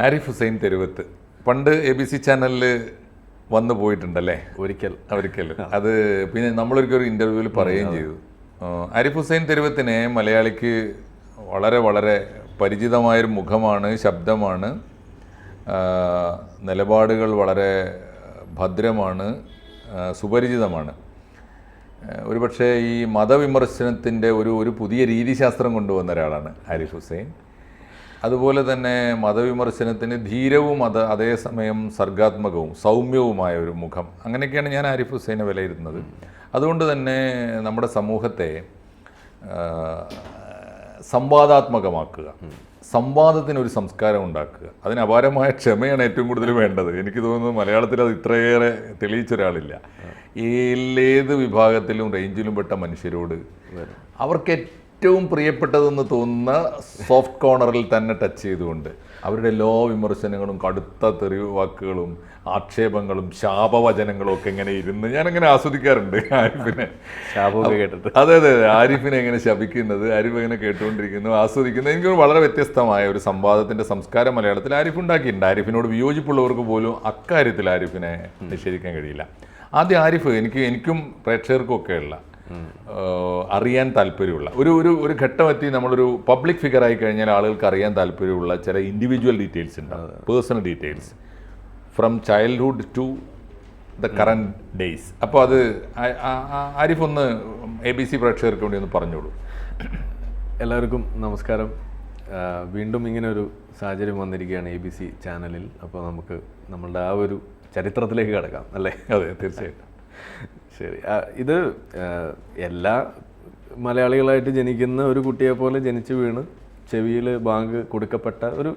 ആരിഫ് ഹുസൈൻ തെരുവത്ത് പണ്ട് ABC ചാനലിൽ വന്നു പോയിട്ടുണ്ടല്ലേ? ഒരിക്കൽ. അത് പിന്നെ നമ്മളൊരിക്കൽ ഇൻ്റർവ്യൂവിൽ പറയുകയും ചെയ്തു. ആരിഫ് ഹുസൈൻ തെരുവത്തിനെ മലയാളിക്ക് വളരെ വളരെ പരിചിതമായൊരു മുഖമാണ്, ശബ്ദമാണ്, നിലപാടുകൾ വളരെ ഭദ്രമാണ്, സുപരിചിതമാണ്. ഒരുപക്ഷെ ഈ മതവിമർശനത്തിൻ്റെ ഒരു പുതിയ രീതിശാസ്ത്രം കൊണ്ടുവന്ന ഒരാളാണ് ആരിഫ് ഹുസൈൻ. അതുപോലെ തന്നെ മതവിമർശനത്തിന് ധീരവും അതേസമയം സർഗാത്മകവും സൗമ്യവുമായ ഒരു മുഖം, അങ്ങനെയൊക്കെയാണ് ഞാൻ ആരിഫ് ഹുസൈനെ വിലയിരുത്തുന്നത്. അതുകൊണ്ട് തന്നെ നമ്മുടെ സമൂഹത്തെ സംവാദാത്മകമാക്കുക, സംവാദത്തിനൊരു സംസ്കാരം ഉണ്ടാക്കുക, അതിന് അപാരമായ ക്ഷമയാണ് ഏറ്റവും കൂടുതൽ വേണ്ടത്. എനിക്ക് തോന്നുന്നു മലയാളത്തിൽ അത് ഇത്രയേറെ തെളിയിച്ച ഒരാളില്ല. ഏത് വിഭാഗത്തിലും റേഞ്ചിലും പെട്ട മനുഷ്യരോട് അവർക്ക് ഏറ്റവും പ്രിയപ്പെട്ടതെന്ന് തോന്നുന്ന സോഫ്റ്റ് കോർണറിൽ തന്നെ ടച്ച് ചെയ്തുകൊണ്ട് അവരുടെ എല്ലാ വിമർശനങ്ങളും കടുത്ത തെറി വാക്കുകളും ആക്ഷേപങ്ങളും ശാപവചനങ്ങളും ഒക്കെ ഇങ്ങനെ ഇരുന്ന് ഞാനങ്ങനെ ആസ്വദിക്കാറുണ്ട്. ആരിഫിനെ ശാപമൊക്കെ കേട്ടിട്ട് അതെ, ആരിഫിനെ എങ്ങനെ ശപിക്കുന്നത്, ആരിഫ് എങ്ങനെ കേട്ടുകൊണ്ടിരിക്കുന്നു, ആസ്വദിക്കുന്നത്. എനിക്ക് വളരെ വ്യത്യസ്തമായ ഒരു സംവാദത്തിൻ്റെ സംസ്കാരം മലയാളത്തിൽ ആരിഫ് ഉണ്ടാക്കിയിട്ടുണ്ട്. ആരിഫിനോട് വിയോജിപ്പുള്ളവർക്ക് പോലും അക്കാര്യത്തിൽ ആരിഫിനെ നിഷേധിക്കാൻ കഴിയില്ല. ആദ്യം ആരിഫ് എനിക്കും പ്രേക്ഷകർക്കും ഒക്കെയുള്ള അറിയാൻ താല്പര്യമുള്ള ഒരു ഘട്ടമെത്തി നമ്മളൊരു പബ്ലിക് ഫിഗർ ആയി കഴിഞ്ഞാൽ ആളുകൾക്ക് അറിയാൻ താല്പര്യമുള്ള ചില ഇൻഡിവിജ്വൽ ഡീറ്റെയിൽസ് ഉണ്ടാവും, personal details from childhood to the current days. അപ്പോൾ അത് ആരിഫ് ഒന്ന് ABC പ്രേക്ഷകർക്ക് വേണ്ടി ഒന്ന് പറഞ്ഞോളൂ. എല്ലാവർക്കും നമസ്കാരം. വീണ്ടും ഇങ്ങനെ ഒരു സാഹചര്യം വന്നിരിക്കുകയാണ് ABC ചാനലിൽ. അപ്പോൾ നമുക്ക് നമ്മളുടെ ആ ഒരു ചരിത്രത്തിലേക്ക് കിടക്കാം അല്ലേ? അതെ, തീർച്ചയായിട്ടും. ശരി. ഇത് എല്ലാ മലയാളികളായിട്ട് ജനിക്കുന്ന ഒരു കുട്ടിയെ പോലെ ജനിച്ചു വീണ് ചെവിയിൽ ബാങ്ക് കൊടുക്കപ്പെട്ട ഒരു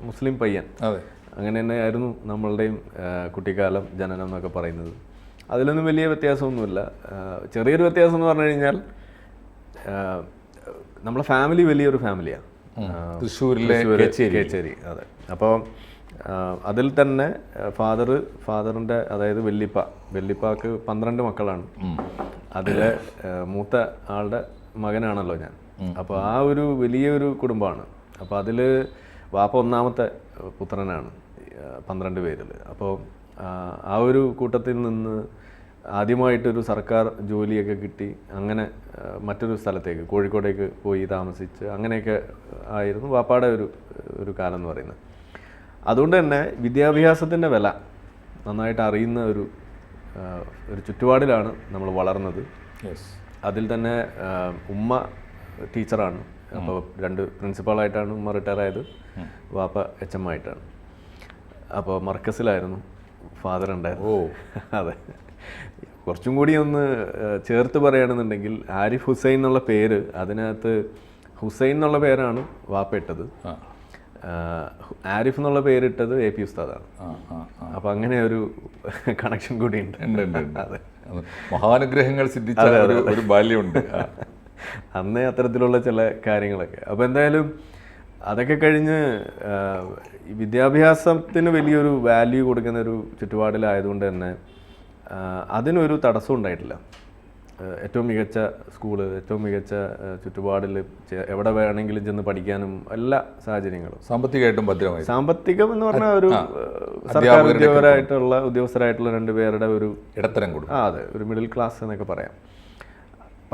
മുസ്ലിം പയ്യൻ. അതെ, അങ്ങനെ തന്നെയായിരുന്നു നമ്മളുടെയും കുട്ടിക്കാലം, ജനനം എന്നൊക്കെ പറയുന്നത്. അതിലൊന്നും വലിയ വ്യത്യാസമൊന്നുമില്ല. ചെറിയൊരു വ്യത്യാസം എന്ന് പറഞ്ഞു കഴിഞ്ഞാൽ നമ്മളെ ഫാമിലി വലിയൊരു ഫാമിലിയാണ്, തൃശ്ശൂരിലെ കേച്ചേരി. അതെ. അപ്പോൾ അതിൽ തന്നെ ഫാദറിൻ്റെ, അതായത് വല്യപ്പാക്ക് 12 മക്കളാണ്. അതിലെ മൂത്ത ആളുടെ മകനാണല്ലോ ഞാൻ. അപ്പോൾ ആ ഒരു വലിയൊരു കുടുംബമാണ്. അപ്പോൾ അതിൽ വാപ്പ ഒന്നാമത്തെ പുത്രനാണ് 12 പേരിൽ. അപ്പോൾ ആ ഒരു കൂട്ടത്തിൽ നിന്ന് ആദ്യമായിട്ടൊരു സർക്കാർ ജോലിയൊക്കെ കിട്ടി. അങ്ങനെ മറ്റൊരു സ്ഥലത്തേക്ക്, കോഴിക്കോടേക്ക് പോയി താമസിച്ച് അങ്ങനെയൊക്കെ ആയിരുന്നു വാപ്പാടെ ഒരു കാലം എന്ന് പറയുന്നത്. അതുകൊണ്ട് തന്നെ വിദ്യാഭ്യാസത്തിൻ്റെ വില നന്നായിട്ട് അറിയുന്ന ഒരു ചുറ്റുപാടിലാണ് നമ്മൾ വളർന്നത്. അതിൽ തന്നെ ഉമ്മ ടീച്ചറാണ്. അപ്പോൾ 2 പ്രിൻസിപ്പാളായിട്ടാണ് ഉമ്മ റിട്ടയർ ആയത്, വാപ്പ HM ആയിട്ടാണ്. അപ്പോൾ മർക്കസിലായിരുന്നു ഫാദർ ഉണ്ടായിരുന്നു. അതെ. കുറച്ചും കൂടി ഒന്ന് ചേർത്ത് പറയുകയാണെന്നുണ്ടെങ്കിൽ ആരിഫ് ഹുസൈൻ എന്നുള്ള പേര്, അതിനകത്ത് ഹുസൈൻ എന്നുള്ള പേരാണ് വാപ്പ ഇട്ടത്, ആരിഫ് എന്നുള്ള പേരിട്ടത് AP ഉസ്താദാണ്. അപ്പം അങ്ങനെ ഒരു കണക്ഷൻ കൂടി ഉണ്ട്. അതെ, മഹാനുഗ്രഹങ്ങൾ സിദ്ധിച്ച ഒരു ബാല്യമുണ്ട് അന്നേ അത്തരത്തിലുള്ള ചില കാര്യങ്ങളൊക്കെ. അപ്പോൾ എന്തായാലും അതൊക്കെ കഴിഞ്ഞ് വിദ്യാഭ്യാസത്തിന് വലിയൊരു വാല്യൂ കൊടുക്കുന്ന ഒരു ചുറ്റുപാടിലായതുകൊണ്ട് തന്നെ അതിനൊരു തടസ്സം ഉണ്ടായിട്ടില്ല. ഏറ്റവും മികച്ച സ്കൂള്, ഏറ്റവും മികച്ച ചുറ്റുപാടിൽ എവിടെ വേണമെങ്കിലും ചെന്ന് പഠിക്കാനും എല്ലാ സാഹചര്യങ്ങളും. സാമ്പത്തികമായിട്ടും ഭദ്രമായി. സാമ്പത്തികം എന്ന് പറഞ്ഞാൽ ഒരു സർക്കാർ ഉദ്യോഗസ്ഥരായിട്ടുള്ള 2 പേരുടെ ഒരു ഇടത്തരം കൊടുക്കും. അതെ, ഒരു മിഡിൽ ക്ലാസ് എന്നൊക്കെ പറയാം.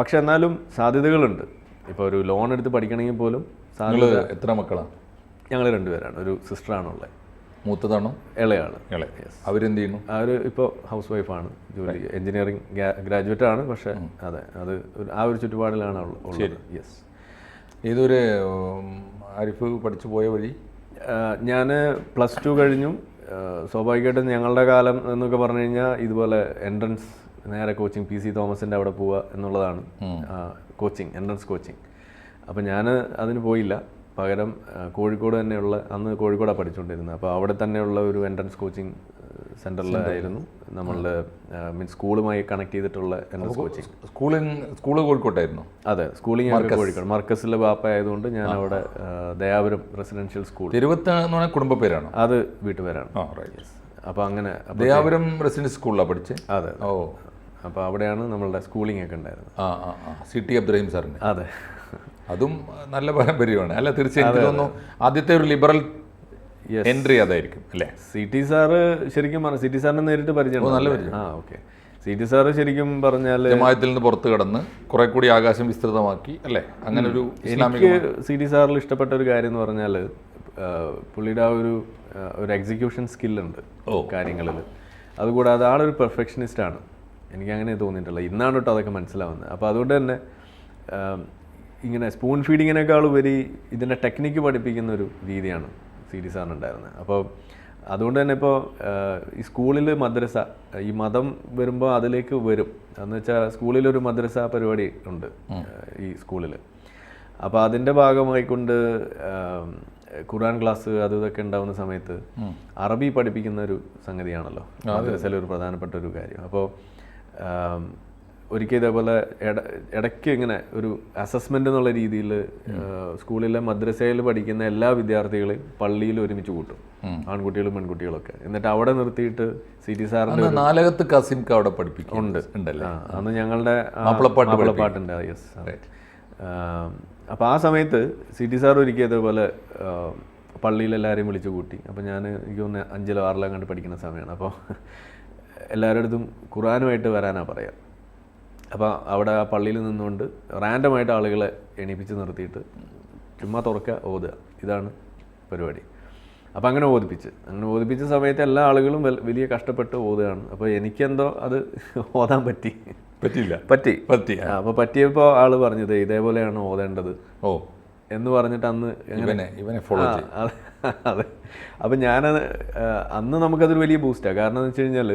പക്ഷെ എന്നാലും സാധ്യതകളുണ്ട്. ഇപ്പോൾ ഒരു ലോൺ എടുത്ത് പഠിക്കണമെങ്കിൽ പോലും സാധ്യത. എത്ര മക്കളാണ്? ഞങ്ങൾ 2 പേരാണ്. ഒരു സിസ്റ്ററാണുള്ളത്. മൂത്തതാണോ? ഇളയാള്. അവരെന്ത് ചെയ്യുന്നു? അവർ ഇപ്പോൾ ഹൗസ് വൈഫാണ്, ജോലി, എഞ്ചിനീയറിംഗ് ഗ്രാജുവേറ്റ് ആണ്. പക്ഷേ അതെ, അത് ആ ഒരു ചുറ്റുപാടിലാണ് ഉള്ളത്. യെസ്. ഏതൊരു ആരിഫ് പഠിച്ചു പോയ വഴി? ഞാൻ +2 കഴിഞ്ഞു. സ്വാഭാവികമായിട്ടും ഞങ്ങളുടെ കാലം എന്നൊക്കെ പറഞ്ഞു കഴിഞ്ഞാൽ ഇതുപോലെ എൻട്രൻസ് നേരെ കോച്ചിങ്, PC തോമസിൻ്റെ അവിടെ പോവുക എന്നുള്ളതാണ് കോച്ചിങ്, എൻട്രൻസ് കോച്ചിങ്. അപ്പോൾ ഞാൻ അതിന് പോയില്ല. പകരം കോഴിക്കോട് തന്നെയുള്ള, അന്ന് കോഴിക്കോടാണ് പഠിച്ചുകൊണ്ടിരുന്നത്, അപ്പോൾ അവിടെ തന്നെയുള്ള ഒരു എൻട്രൻസ് കോച്ചിങ് സെൻറ്ററിലായിരുന്നു നമ്മളുടെ സ്കൂളുമായി കണക്ട് ചെയ്തിട്ടുള്ള എൻട്രൻസ് കോച്ചിങ്. സ്കൂള് കോഴിക്കോട്ടായിരുന്നു? അതെ, സ്കൂളിങ് കോഴിക്കോട്. മർക്കസിലെ ബാപ്പ ആയതുകൊണ്ട് ഞാൻ അവിടെ ദയാപുരം റെസിഡൻഷ്യൽ സ്കൂൾ. തിരുവത്ത എന്ന് പറഞ്ഞാൽ കുടുംബ പേരാണ്? അത് വീട്ടുപേരാണ്. അപ്പോൾ അങ്ങനെ ദയാപുരം റെസിഡൻഷ്യൽ സ്കൂളിലാണ് പഠിച്ചത്? അതെ. അപ്പോൾ അവിടെയാണ് നമ്മളുടെ സ്കൂളിംഗ് ഒക്കെ ഉണ്ടായിരുന്നത്. CT അബ്ദുറഹീം സാറിന്. അതെ. അതും നല്ല പാരമ്പര്യമാണ് അല്ല? തീർച്ചയായും എനിക്ക് തോന്നുന്നു ആദ്യത്തെ ഒരു ലിബറൽ എൻട്രി അതായിരിക്കും അല്ലേ? CT സാറ് ശരിക്കും പറഞ്ഞു, CT സാറിനെ നേരിട്ട് പരിചയം. നല്ല പരിചയം. ഓക്കെ. CT സാറ് ശരിക്കും പറഞ്ഞാൽ ജമാഅത്തിൽ നിന്ന് പുറത്ത് കടന്ന് കുറെ കൂടി ആകാശം വിസ്തൃതമാക്കി അല്ലേ? അങ്ങനെ ഒരു എനിക്ക് CT സാറിൽ ഇഷ്ടപ്പെട്ട ഒരു കാര്യം എന്ന് പറഞ്ഞാൽ പുള്ളിയുടെ ആ ഒരു എക്സിക്യൂഷൻ സ്കില്ലുണ്ട് കാര്യങ്ങളിൽ. അതുകൂടാതെ ആളൊരു പെർഫെക്ഷനിസ്റ്റാണ്. എനിക്ക് അങ്ങനെ തോന്നിയിട്ടുള്ളത്. ഇന്നാണ് കേട്ടോ അതൊക്കെ മനസ്സിലാവുന്നത്. അപ്പോൾ അതുകൊണ്ട് തന്നെ ഇങ്ങനെ സ്പൂൺ ഫീഡിങ്ങിനേക്കാൾ ഉപരി ഇതിൻ്റെ ടെക്നിക്ക് പഠിപ്പിക്കുന്ന ഒരു രീതിയാണ് CT സാറിനുണ്ടായിരുന്നത്. അപ്പോൾ അതുകൊണ്ട് തന്നെ ഇപ്പോൾ ഈ സ്കൂളിൽ മദ്രസ, ഈ മതം വരുമ്പോൾ അതിലേക്ക് വരും. എന്ന് വെച്ചാൽ സ്കൂളിലൊരു മദ്രസ പരിപാടി ഉണ്ട് ഈ സ്കൂളിൽ. അപ്പോൾ അതിൻ്റെ ഭാഗമായിക്കൊണ്ട് ഖുർആൻ ക്ലാസ് അത് ഇതൊക്കെ ഉണ്ടാകുന്ന സമയത്ത് അറബി പഠിപ്പിക്കുന്ന ഒരു സംഗതിയാണല്ലോ മദ്രസയിലെ ഒരു പ്രധാനപ്പെട്ട ഒരു കാര്യം. അപ്പോൾ ഒരിക്കൽ ഇതേപോലെ ഇടയ്ക്ക് ഇങ്ങനെ ഒരു അസസ്മെൻ്റ് എന്നുള്ള രീതിയിൽ സ്കൂളിലെ മദ്രസയിൽ പഠിക്കുന്ന എല്ലാ വിദ്യാർത്ഥികളെയും പള്ളിയിൽ ഒരുമിച്ച് കൂട്ടും, ആൺകുട്ടികളും പെൺകുട്ടികളൊക്കെ. എന്നിട്ട് അവിടെ നിർത്തിയിട്ട് CT സാറിൻ്റെ നാലകത്ത് കസിംക്ക് അവിടെ പഠിപ്പിക്കും ഉണ്ടല്ലേ. അന്ന് ഞങ്ങളുടെ മാപ്പിളപ്പാട്ടുണ്ട്. യെസ്. അപ്പോൾ ആ സമയത്ത് CT സാർ ഒരിക്കൽ ഇതേപോലെ പള്ളിയിലെല്ലാവരെയും വിളിച്ചു കൂട്ടി. അപ്പോൾ എനിക്ക് തോന്നുന്നു 5-ലോ 6-ലോ കണ്ട് പഠിക്കുന്ന സമയമാണ്. അപ്പോൾ എല്ലാവരുടെ അടുത്തും ഖുർആനുമായിട്ട് വരാനാണ് പറയാം. അപ്പോൾ അവിടെ ആ പള്ളിയിൽ നിന്നുകൊണ്ട് റാൻഡമായിട്ട് ആളുകളെ എണീപ്പിച്ച് നിർത്തിയിട്ട് ചുമ്മാ തുറക്കുക, ഓതുക, ഇതാണ് പരിപാടി. അപ്പോൾ അങ്ങനെ ഓതിപ്പിച്ച സമയത്ത് എല്ലാ ആളുകളും വലിയ കഷ്ടപ്പെട്ട് ഓതുകയാണ്. അപ്പോൾ എനിക്കെന്തോ അത് ഓതാൻ പറ്റി. അപ്പോൾ പറ്റിയപ്പോൾ ആൾ പറഞ്ഞത് ഇതേപോലെയാണ് ഓതേണ്ടത് എന്ന് പറഞ്ഞിട്ട് അന്ന് അതെ. അപ്പം ഞാനത് അന്ന് നമുക്കതൊരു വലിയ ബൂസ്റ്റാണ്. കാരണം എന്ന് വെച്ച് കഴിഞ്ഞാൽ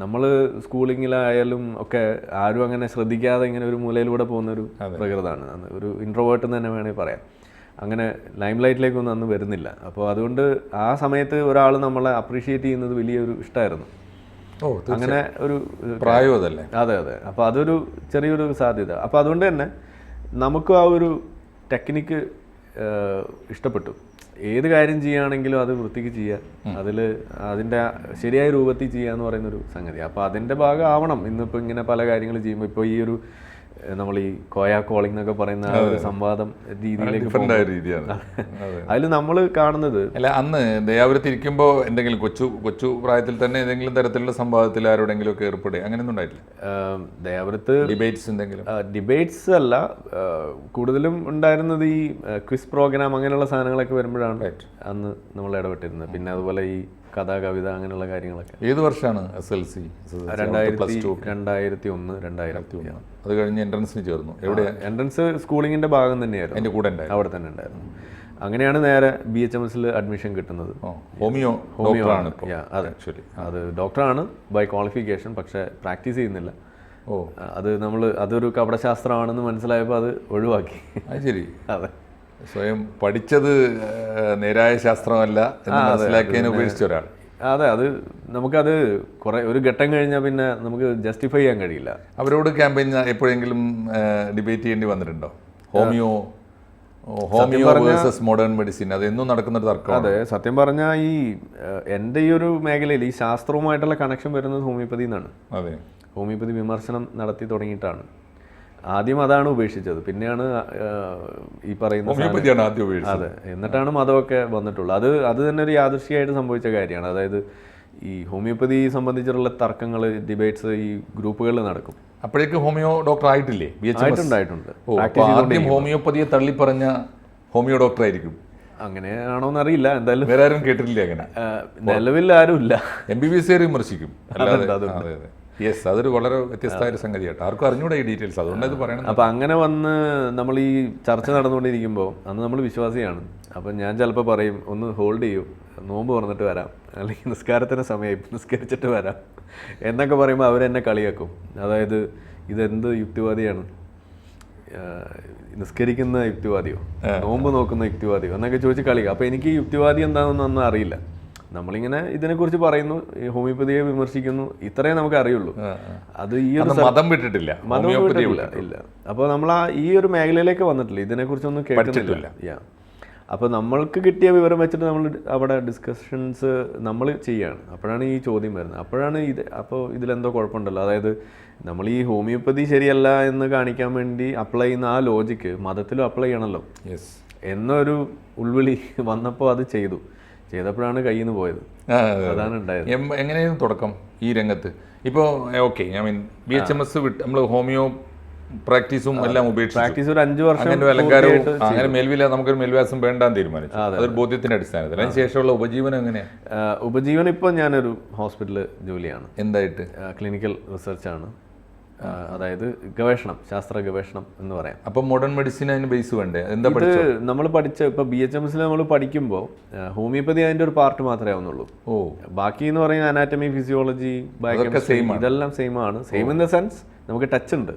നമ്മൾ സ്കൂളിങ്ങിലായാലും ഒക്കെ ആരും അങ്ങനെ ശ്രദ്ധിക്കാതെ ഇങ്ങനെ ഒരു മൂലയിലൂടെ പോകുന്നൊരു പ്രകൃതമാണ്. ഒരു ഇൻട്രോവേർട്ട് എന്ന് തന്നെ വേണമെങ്കിൽ പറയാം. അങ്ങനെ ലൈം ലൈറ്റിലേക്കൊന്നും അന്ന് വരുന്നില്ല. അപ്പോൾ അതുകൊണ്ട് ആ സമയത്ത് ഒരാൾ നമ്മളെ അപ്രീഷിയേറ്റ് ചെയ്യുന്നത് വലിയൊരു ഇഷ്ടമായിരുന്നു. അങ്ങനെ ഒരു പ്രായം അതല്ലേ? അതെ. അപ്പോൾ അതൊരു ചെറിയൊരു സാധ്യത. അപ്പോൾ അതുകൊണ്ട് തന്നെ നമുക്കും ആ ഒരു ടെക്നിക്ക് ഇഷ്ടപ്പെട്ടു. ഏത് കാര്യം ചെയ്യുകയാണെങ്കിലും അത് വൃത്തിക്ക് ചെയ്യുക, അതിൻ്റെ ശരിയായ രൂപത്തിൽ ചെയ്യുക എന്ന് പറയുന്നൊരു സംഗതി. അപ്പോൾ അതിൻ്റെ ഭാഗമാവണം. ഇന്നിപ്പോൾ ഇങ്ങനെ പല കാര്യങ്ങൾ ചെയ്യുമ്പോൾ ഇപ്പോൾ ഈ ഒരു നമ്മൾ ഈ കോളിംഗ് എന്നൊക്കെ പറയുന്ന ആ ഒരു സംവാദം രീതിയിലേക്ക് അതിൽ നമ്മൾ കാണുന്നത് അല്ല. അന്ന് ദയാപുരത്ത് ഇരിക്കുമ്പോൾ എന്തെങ്കിലും കൊച്ചു പ്രായത്തിൽ തന്നെ ഏതെങ്കിലും തരത്തിലുള്ള സംവാദത്തിൽ ആരോടെങ്കിലും ഒക്കെ ഏർപ്പെടുക അങ്ങനെയൊന്നും ഉണ്ടായിട്ടില്ല? ദയാപുരത്ത് ഡിബേറ്റ്സ് എന്തെങ്കിലും? ഡിബേറ്റ്സ് അല്ല, കൂടുതലും ഉണ്ടായിരുന്നത് ഈ ക്വിസ് പ്രോഗ്രാം അങ്ങനെയുള്ള സാധനങ്ങളൊക്കെ വരുമ്പോഴാണ് അന്ന് നമ്മൾ ഇടപെട്ടിരുന്നത്. പിന്നെ അതുപോലെ ഈ കഥ, കവിത അങ്ങനെയുള്ള കാര്യങ്ങളൊക്കെ. ഏത് വർഷമാണ് SLC? 2001. അത് കഴിഞ്ഞ് എൻട്രൻസിന് ചേർന്നു. എവിടെ? എൻട്രൻസ് സ്കൂളിങ്ങിന്റെ ഭാഗം തന്നെയായിരുന്നു. എൻ്റെ കൂടെ അവിടെ തന്നെ ഉണ്ടായിരുന്നു. അങ്ങനെയാണ് നേരെ BHMSൽ അഡ്മിഷൻ കിട്ടുന്നത്. ഹോമിയോ ആണ്. അതെ, അത് ഡോക്ടറാണ് ബൈ ക്വാളിഫിക്കേഷൻ, പക്ഷെ പ്രാക്ടീസ് ചെയ്യുന്നില്ല. അതൊരു കപടശാസ്ത്രമാണെന്ന് മനസ്സിലായപ്പോൾ അത് ഒഴിവാക്കി. ശരി. അതെ. സ്വയം പഠിച്ചത് നേരായ ശാസ്ത്രമല്ല എന്ന് മനസ്സിലാക്കിയതിനെ ഉപേക്ഷിച്ച ഒരാൾ. അതെ. നമുക്കത് ഒരു ഘട്ടം കഴിഞ്ഞാൽ പിന്നെ നമുക്ക് ജസ്റ്റിഫൈ ചെയ്യാൻ കഴിയില്ല. അവരോട് ക്യാമ്പയിൻ എപ്പോഴെങ്കിലും ഡിബേറ്റ് ചെയ്യേണ്ടി വന്നിട്ടുണ്ടോ? ഹോമിയോ വേഴ്സസ് മോഡേൺ മെഡിസിൻ, അത് എന്നും നടക്കുന്നൊരു തർക്കം. അതെ, സത്യം പറഞ്ഞാൽ എൻ്റെ ഈ ഒരു മേഖലയിൽ ഈ ശാസ്ത്രവുമായിട്ടുള്ള കണക്ഷൻ വരുന്നത് ഹോമിയോപ്പതി എന്നാണ്. അതെ. ഹോമിയോപ്പതി വിമർശനം നടത്തി തുടങ്ങിയിട്ടാണ്. ആദ്യം അതാണ് ഉപേക്ഷിച്ചത്, പിന്നെയാണ് ഈ പറയുന്ന അതെ, എന്നിട്ടാണ് മതമൊക്കെ വന്നിട്ടുള്ളത്. അത് തന്നെ ഒരു യാദൃശ്ചികമായിട്ട് സംഭവിച്ച കാര്യമാണ്. അതായത് ഈ ഹോമിയോപ്പതി സംബന്ധിച്ചുള്ള തർക്കങ്ങൾ, ഡിബേറ്റ്സ് ഈ ഗ്രൂപ്പുകളിൽ നടക്കും. അപ്പോഴേക്ക് ഹോമിയോ ഡോക്ടർ ആയിട്ടില്ലേ? ആയിട്ടുണ്ട്. ഹോമിയോപ്പതിയെ തള്ളിപ്പറഞ്ഞ ഹോമിയോ ഡോക്ടർ ആയിരിക്കും. അങ്ങനെയാണോന്ന് അറിയില്ല. എന്തായാലും വേറെ ആരും കേട്ടിട്ടില്ല അങ്ങനെ. നിലവിൽ ആരും ഇല്ല. MBBS വിമർശിക്കും. യെസ്, അതൊരു വളരെ വ്യത്യസ്തമായ ഒരു സംഗതിയായിട്ട് ആർക്കും അറിഞ്ഞൂടെ ഈ ഡീറ്റെയിൽസ്, അതുകൊണ്ട് ഇത് പറയണം. അപ്പം അങ്ങനെ വന്ന് നമ്മൾ ഈ ചർച്ച നടന്നുകൊണ്ടിരിക്കുമ്പോൾ അന്ന് നമ്മൾ വിശ്വാസിയാണ്. അപ്പം ഞാൻ ചിലപ്പോൾ പറയും, ഒന്ന് ഹോൾഡ് ചെയ്യൂ, നോമ്പ് തുറന്നിട്ട് വരാം, അല്ലെങ്കിൽ നിസ്കാരത്തിന് സമയമായി നിസ്കരിച്ചിട്ട് വരാം എന്നൊക്കെ പറയുമ്പോൾ അവരെന്നെ കളിയാക്കും. അതായത് ഇതെന്ത് യുക്തിവാദിയാണ്, നിസ്കരിക്കുന്ന യുക്തിവാദിയോ, നോമ്പ് നോക്കുന്ന യുക്തിവാദിയോ എന്നൊക്കെ ചോദിച്ച് കളിയാക്കും. അപ്പോൾ എനിക്ക് യുക്തിവാദി എന്താണെന്നൊന്നും അറിയില്ല. നമ്മളിങ്ങനെ ഇതിനെക്കുറിച്ച് പറയുന്നു, ഹോമിയോപ്പതിയെ വിമർശിക്കുന്നു, ഇത്രയും നമുക്ക് അറിയുള്ളൂ. അത് ഈ ഒരു മതം വിട്ടിട്ടില്ല, ഇല്ല. അപ്പോൾ നമ്മൾ ഈ ഒരു മേഖലയിലേക്ക് വന്നിട്ടില്ല, ഇതിനെക്കുറിച്ചൊന്നും കേൾക്കുന്നില്ല. അപ്പോൾ നമ്മൾക്ക് കിട്ടിയ വിവരം വെച്ചിട്ട് നമ്മൾ അവിടെ ഡിസ്കഷൻസ് നമ്മൾ ചെയ്യാണ്. അപ്പോഴാണ് ഈ ചോദ്യം വരുന്നത്. അപ്പോഴാണ് അപ്പോൾ ഇതിലെന്തോ കുഴപ്പമുണ്ടല്ലോ. അതായത് നമ്മൾ ഈ ഹോമിയോപ്പതി ശരിയല്ല എന്ന് കാണിക്കാൻ വേണ്ടി അപ്ലൈ ചെയ്യുന്ന ആ ലോജിക്ക് മതത്തിലും അപ്ലൈ ചെയ്യണമല്ലോ എന്നൊരു ഉൾവിളി വന്നപ്പോൾ അത് ചെയ്തു. ചെയ്തപ്പോഴാണ് കയ്യിൽ നിന്ന് പോയത്. അതാണ് ഉണ്ടായത്. എങ്ങനെയായിരുന്നു തുടക്കം ഈ രംഗത്ത്? ഇപ്പോൾ ഓക്കെ, ഐ മീൻ BHMS വിട്ട് നമ്മൾ ഹോമിയോ പ്രാക്ടീസും എല്ലാം ഉപേക്ഷിച്ചു. പ്രാക്ടീസ് ഒരു 5 വർഷം അങ്ങനെ അലങ്കാരവും അങ്ങനെ നമുക്കൊരു മേൽവിലാസം വേണ്ടാന്ന് തീരുമാനിച്ചു. അതൊരു ബോധ്യത്തിന്റെ അടിസ്ഥാനത്തിൽ. അതിന് ശേഷമുള്ള ഉപജീവനം എങ്ങനെയാണ്? ഉപജീവനം ഇപ്പോൾ ഞാനൊരു ഹോസ്പിറ്റലിൽ ജോലിയാണ്. എന്തായിട്ട്? ക്ലിനിക്കൽ റിസർച്ചാണ്, അതായത് ഗവേഷണം, ശാസ്ത്ര ഗവേഷണം എന്ന് പറയാം. അപ്പം മോഡേൺ മെഡിസിൻ അതിന് ബേസ് വേണ്ടേ? എന്താ നമ്മൾ പഠിച്ച ഇപ്പോൾ BHMSൽ നമ്മൾ പഠിക്കുമ്പോൾ ഹോമിയോപ്പതി അതിൻ്റെ ഒരു പാർട്ട് മാത്രമേ ആവുന്നുള്ളൂ. ബാക്കി എന്ന് പറയുന്നത് അനാറ്റമി, ഫിസിയോളജി, ബയോകെമിസ്ട്രി ഇതെല്ലാം സെയിം ആണ്. സെയിം ഇൻ ദ സെൻസ് നമുക്ക് ടച്ച് ഉണ്ട്.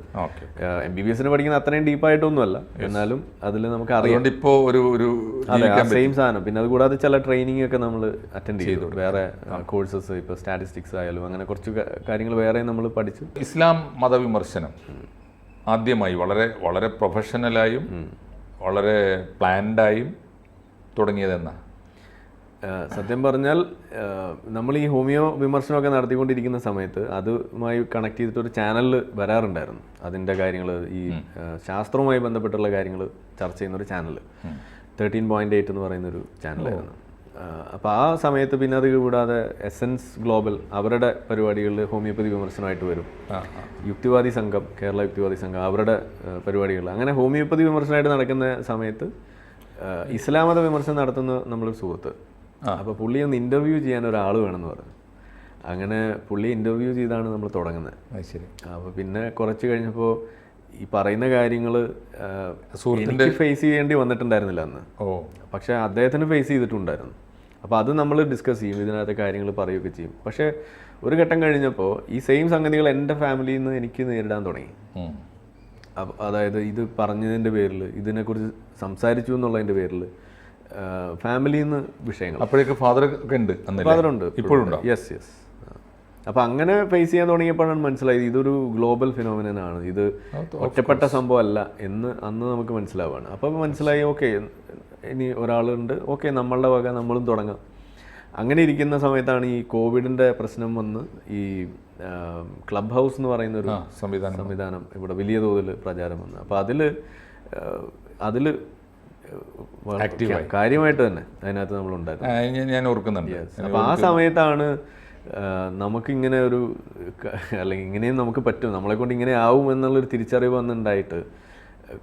MBBSന് പഠിക്കുന്ന അത്രയും ഡീപ്പായിട്ടൊന്നുമല്ല, എന്നാലും അതിൽ നമുക്ക് അറിയാം ഇപ്പോൾ ഒരു സെയിം സാധനം. പിന്നെ അതുകൂടാതെ ചില ട്രെയിനിങ് ഒക്കെ നമ്മൾ അറ്റൻഡ് ചെയ്തു, വേറെ കോഴ്സസ്, ഇപ്പോൾ സ്റ്റാറ്റിസ്റ്റിക്സ് ആയാലും അങ്ങനെ കുറച്ച് കാര്യങ്ങൾ വേറെ നമ്മൾ പഠിച്ചു. ഇസ്ലാം മതവിമർശനം ആദ്യമായി വളരെ വളരെ പ്രൊഫഷണലായും വളരെ പ്ലാൻഡായും തുടങ്ങിയതെന്നാ? സത്യം പറഞ്ഞാൽ നമ്മൾ ഈ ഹോമിയോ വിമർശനമൊക്കെ നടത്തിക്കൊണ്ടിരിക്കുന്ന സമയത്ത് അതുമായി കണക്ട് ചെയ്തിട്ടൊരു ചാനലിൽ വരാറുണ്ടായിരുന്നു. അതിൻ്റെ കാര്യങ്ങൾ, ഈ ശാസ്ത്രവുമായി ബന്ധപ്പെട്ടുള്ള കാര്യങ്ങൾ ചർച്ച ചെയ്യുന്നൊരു ചാനൽ 13.8 എന്ന് പറയുന്നൊരു ചാനലായിരുന്നു. അപ്പോൾ ആ സമയത്ത് പിന്നെ അത് കൂടാതെ എസൻസ് ഗ്ലോബൽ അവരുടെ പരിപാടികളിൽ ഹോമിയോപ്പതി വിമർശനമായിട്ട് വരും. യുക്തിവാദി സംഘം, കേരള യുക്തിവാദി സംഘം അവരുടെ പരിപാടികൾ, അങ്ങനെ ഹോമിയോപ്പതി വിമർശനമായിട്ട് നടക്കുന്ന സമയത്ത് ഇസ്ലാം മത വിമർശനം നടത്തുന്ന നമ്മളൊരു സുഹൃത്ത്, അപ്പോൾ പുള്ളി ഒന്ന് ഇൻ്റർവ്യൂ ചെയ്യാൻ ഒരാൾ വേണമെന്ന് പറഞ്ഞു. അങ്ങനെ പുള്ളി ഇൻ്റർവ്യൂ ചെയ്താണ് നമ്മൾ തുടങ്ങുന്നത്. ശരി. അപ്പോൾ പിന്നെ കുറച്ച് കഴിഞ്ഞപ്പോൾ ഈ പറയുന്ന കാര്യങ്ങൾ സുഹൃത്തിൻ്റെ ഫേസ് ചെയ്യേണ്ടി വന്നിട്ടുണ്ടായിരുന്നില്ല അന്ന്, പക്ഷേ അദ്ദേഹത്തിന് ഫേസ് ചെയ്തിട്ടുണ്ടായിരുന്നു. അപ്പോൾ അത് നമ്മൾ ഡിസ്കസ് ചെയ്യും, ഇതിനകത്തെ കാര്യങ്ങൾ പറയുകയൊക്കെ ചെയ്യും. പക്ഷേ ഒരു ഘട്ടം കഴിഞ്ഞപ്പോൾ ഈ സെയിം സംഗതികൾ എൻ്റെ ഫാമിലിയിൽ നിന്ന് എനിക്ക് നേരിടാൻ തുടങ്ങി. അതായത് ഇത് പറഞ്ഞതിൻ്റെ പേരിൽ, ഇതിനെക്കുറിച്ച് സംസാരിച്ചു എന്നുള്ളതിൻ്റെ പേരിൽ ഫാമിലിയിൽ നിന്ന് വിഷയങ്ങൾ. അപ്പോഴേക്ക് ഫാദറുണ്ട്, ഇപ്പോഴുണ്ട്. യെസ്. അപ്പോൾ അങ്ങനെ ഫേസ് ചെയ്യാൻ തുടങ്ങിയപ്പോഴാണ് മനസ്സിലായത് ഇതൊരു ഗ്ലോബൽ ഫിനോമിനനാണ്, ഇത് ഒറ്റപ്പെട്ട സംഭവമല്ല എന്ന് അന്ന് നമുക്ക് മനസ്സിലാവുകയാണ്. അപ്പോൾ മനസ്സിലായി ഓക്കെ, ഇനി ഒരാളുണ്ട്, ഓക്കെ നമ്മളുടെ വക നമ്മളും തുടങ്ങാം. അങ്ങനെ ഇരിക്കുന്ന സമയത്താണ് ഈ കോവിഡിൻ്റെ പ്രശ്നം വന്ന് ഈ ക്ലബ് ഹൗസ് എന്ന് പറയുന്നൊരു സംവിധാനം ഇവിടെ വലിയ തോതിൽ പ്രചാരം വന്നു. അപ്പോൾ അതിൽ കാര്യമായിട്ട് തന്നെ അതിനകത്ത് നമ്മളുണ്ടായിരുന്നു. ഞാൻ ഓർക്കുന്നുണ്ട്. അപ്പോൾ ആ സമയത്താണ് നമുക്കിങ്ങനെ ഒരു, അല്ലെങ്കിൽ ഇങ്ങനെയും നമുക്ക് പറ്റും, നമ്മളെ കൊണ്ട് ഇങ്ങനെ ആവും എന്നുള്ളൊരു തിരിച്ചറിവ് വന്നുണ്ടായിട്ട്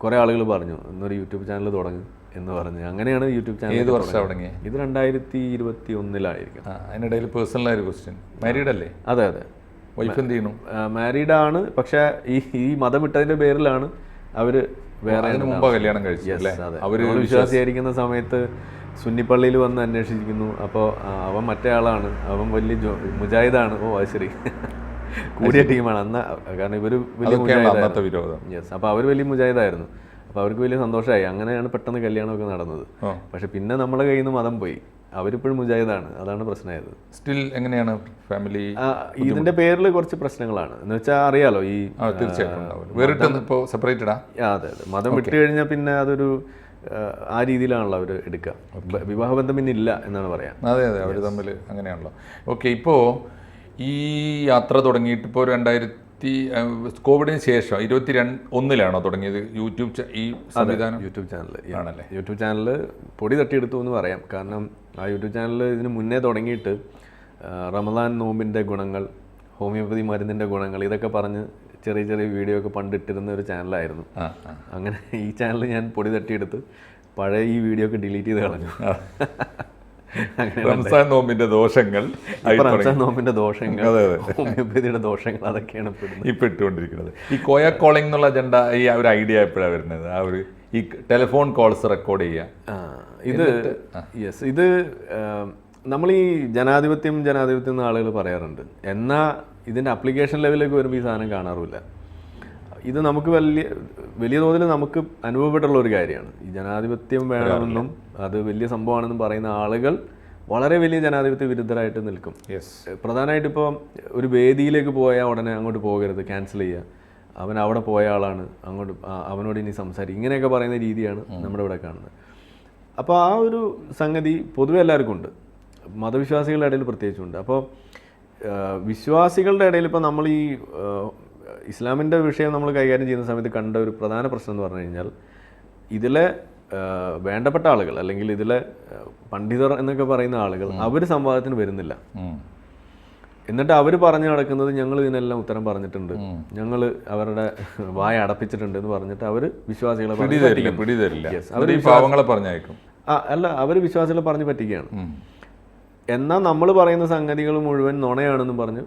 കുറേ ആളുകൾ പറഞ്ഞു ഇന്നൊരു യൂട്യൂബ് ചാനൽ തുടങ്ങും എന്ന് പറഞ്ഞ്. അങ്ങനെയാണ് യൂട്യൂബ് ചാനൽ. ഏത് വർഷം തുടങ്ങി? ഇത് 2021 അതിനിടയിൽ പേഴ്സണലായൊരു ക്വസ്റ്റ്യൻ, മാരീഡ് അല്ലേ? അതെ. വൈഫ് എന്ത് ചെയ്യുന്നു? മാരീഡാണ്, പക്ഷേ ഈ മതം വിട്ടതിൻ്റെ പേരിലാണ് അവർ വേറെ മുമ്പ് കല്യാണം കഴിച്ചു. അവർ വിശ്വാസിയായിരിക്കുന്ന സമയത്ത് സുന്നിപ്പള്ളിയിൽ വന്ന് അന്വേഷിക്കുന്നു. അപ്പോൾ അവൻ മറ്റേ ആളാണ്, അവൻ വലിയ മുജാഹിദാണ്. അത് ശരി, കൂടിയ ടീമാണ് അന്ന്. കാരണം ഇവർ വലിയ മുജാഹിദായിരുന്നു. യെസ്. അപ്പോൾ അവർ വലിയ മുജാഹിദായിരുന്നു. അപ്പോൾ അവർക്ക് വലിയ സന്തോഷമായി. അങ്ങനെയാണ് പെട്ടെന്ന് കല്യാണമൊക്കെ നടന്നത്. പക്ഷെ പിന്നെ നമ്മുടെ കയ്യിൽ നിന്ന് മതം പോയി, അവരിപ്പോഴും മുജാഹിദാണ്. അതാണ് പ്രശ്നമായത്. സ്റ്റിൽ എങ്ങനെയാണ് ഫാമിലി? ഇതിന്റെ പേരിൽ കുറച്ച് പ്രശ്നങ്ങളാണ്. എന്ന് വെച്ചാൽ അറിയാലോ, ഈ തീർച്ചയായിട്ടും അതെ, മതം വിട്ടു കഴിഞ്ഞാൽ പിന്നെ അതൊരു ആ രീതിയിലാണല്ലോ അവർ എടുക്കുക. വിവാഹബന്ധം പിന്നെ ഇല്ല എന്നാണ് പറയാം. അതെ, അവർ തമ്മിൽ അങ്ങനെയാണല്ലോ. ഓക്കെ, ഇപ്പോൾ ഈ യാത്ര തുടങ്ങിയിട്ട് ഇപ്പോൾ 2000 കോവിഡിന് ശേഷം 2021 തുടങ്ങിയത് യൂട്യൂബ് ഈ സംവിധാനം? യൂട്യൂബ് ചാനൽ ആണല്ലേ? യൂട്യൂബ് ചാനൽ പൊടി തട്ടിയെടുത്തു എന്ന് പറയാം. കാരണം ആ യൂട്യൂബ് ചാനൽ ഇതിന് മുന്നേ തുടങ്ങിയിട്ട് റമദാൻ നോമ്പിൻ്റെ ഗുണങ്ങൾ, ഹോമിയോപ്പതി മരുന്നിൻ്റെ ഗുണങ്ങൾ, ഇതൊക്കെ പറഞ്ഞ് ചെറിയ ചെറിയ വീഡിയോ ഒക്കെ പണ്ടിട്ടിരുന്ന ഒരു ചാനലായിരുന്നു. അങ്ങനെ ഈ ചാനൽ ഞാൻ പൊടി തട്ടിയെടുത്ത് പഴയ ഈ വീഡിയോ ഒക്കെ ഡിലീറ്റ് ചെയ്ത് കളഞ്ഞു. റംസാൻ നോമ്പിന്റെ ദോഷങ്ങൾ, ഹോമിയോപ്പതിയുടെ ദോഷങ്ങൾ, അതൊക്കെയാണ് ഇപ്പൊ ഇട്ടുകൊണ്ടിരിക്കുന്നത്. ഈ കോയ കോളിംഗ് എന്നുള്ള അജണ്ട, ഈ ഒരു ഐഡിയ എപ്പോഴാണ് വരുന്നത്? ആ ഒരു ഈ ടെലിഫോൺ കോൾസ് റെക്കോർഡ് ചെയ്യുക. ഇത് നമ്മൾ ഈ ജനാധിപത്യം എന്ന് ആളുകൾ പറയാറുണ്ട്. എന്നാൽ ഇതിൻ്റെ അപ്ലിക്കേഷൻ ലെവലിലേക്ക് വരുമ്പോൾ ഈ സാധനം കാണാറുമില്ല. ഇത് നമുക്ക് വലിയ തോതിൽ നമുക്ക് അനുഭവപ്പെട്ടുള്ള ഒരു കാര്യമാണ്. ഈ ജനാധിപത്യം വേണമെന്നും അത് വലിയ സംഭവമാണെന്നും പറയുന്ന ആളുകൾ വളരെ വലിയ ജനാധിപത്യ വിരുദ്ധരായിട്ട് നിൽക്കും. പ്രധാനമായിട്ട് ഇപ്പോൾ ഒരു വേദിയിലേക്ക് പോയാൽ ഉടനെ അങ്ങോട്ട് പോകരുത്, ക്യാൻസൽ ചെയ്യുക, അവൻ അവിടെ പോയ ആളാണ്, അങ്ങോട്ട് അവനോട് ഇനി സംസാരിക്കും, ഇങ്ങനെയൊക്കെ പറയുന്ന രീതിയാണ് നമ്മുടെ ഇവിടെ കാണുന്നത്. അപ്പോൾ ആ ഒരു സംഗതി പൊതുവെ എല്ലാവർക്കും ഉണ്ട്, മതവിശ്വാസികളുടെ ഇടയിൽ പ്രത്യേകിച്ചുണ്ട്. അപ്പോൾ വിശ്വാസികളുടെ ഇടയിൽ ഇപ്പോൾ നമ്മൾ ഈ ഇസ്ലാമിൻ്റെ വിഷയം നമ്മൾ കൈകാര്യം ചെയ്യുന്ന സമയത്ത് കണ്ട ഒരു പ്രധാന പ്രശ്നം എന്ന് പറഞ്ഞു കഴിഞ്ഞാൽ, ഇതിലെ വേണ്ടപ്പെട്ട ആളുകൾ അല്ലെങ്കിൽ ഇതിലെ പണ്ഡിതർ എന്നൊക്കെ പറയുന്ന ആളുകൾ അവർ സംവാദത്തിന് വരുന്നില്ല. എന്നിട്ട് അവർ പറഞ്ഞു നടക്കുന്നത് ഞങ്ങൾ ഇതിനെല്ലാം ഉത്തരം പറഞ്ഞിട്ടുണ്ട്, ഞങ്ങൾ അവരുടെ വായ അടപ്പിച്ചിട്ടുണ്ട് എന്ന് പറഞ്ഞിട്ട് അവർ വിശ്വാസികളെ പറഞ്ഞേക്കും. അല്ല, അവർ വിശ്വാസികളെ പറഞ്ഞു പറ്റിക്കുകയാണ്. എന്നാൽ നമ്മൾ പറയുന്ന സംഗതികൾ മുഴുവൻ നുണയാണെന്നും പറഞ്ഞ്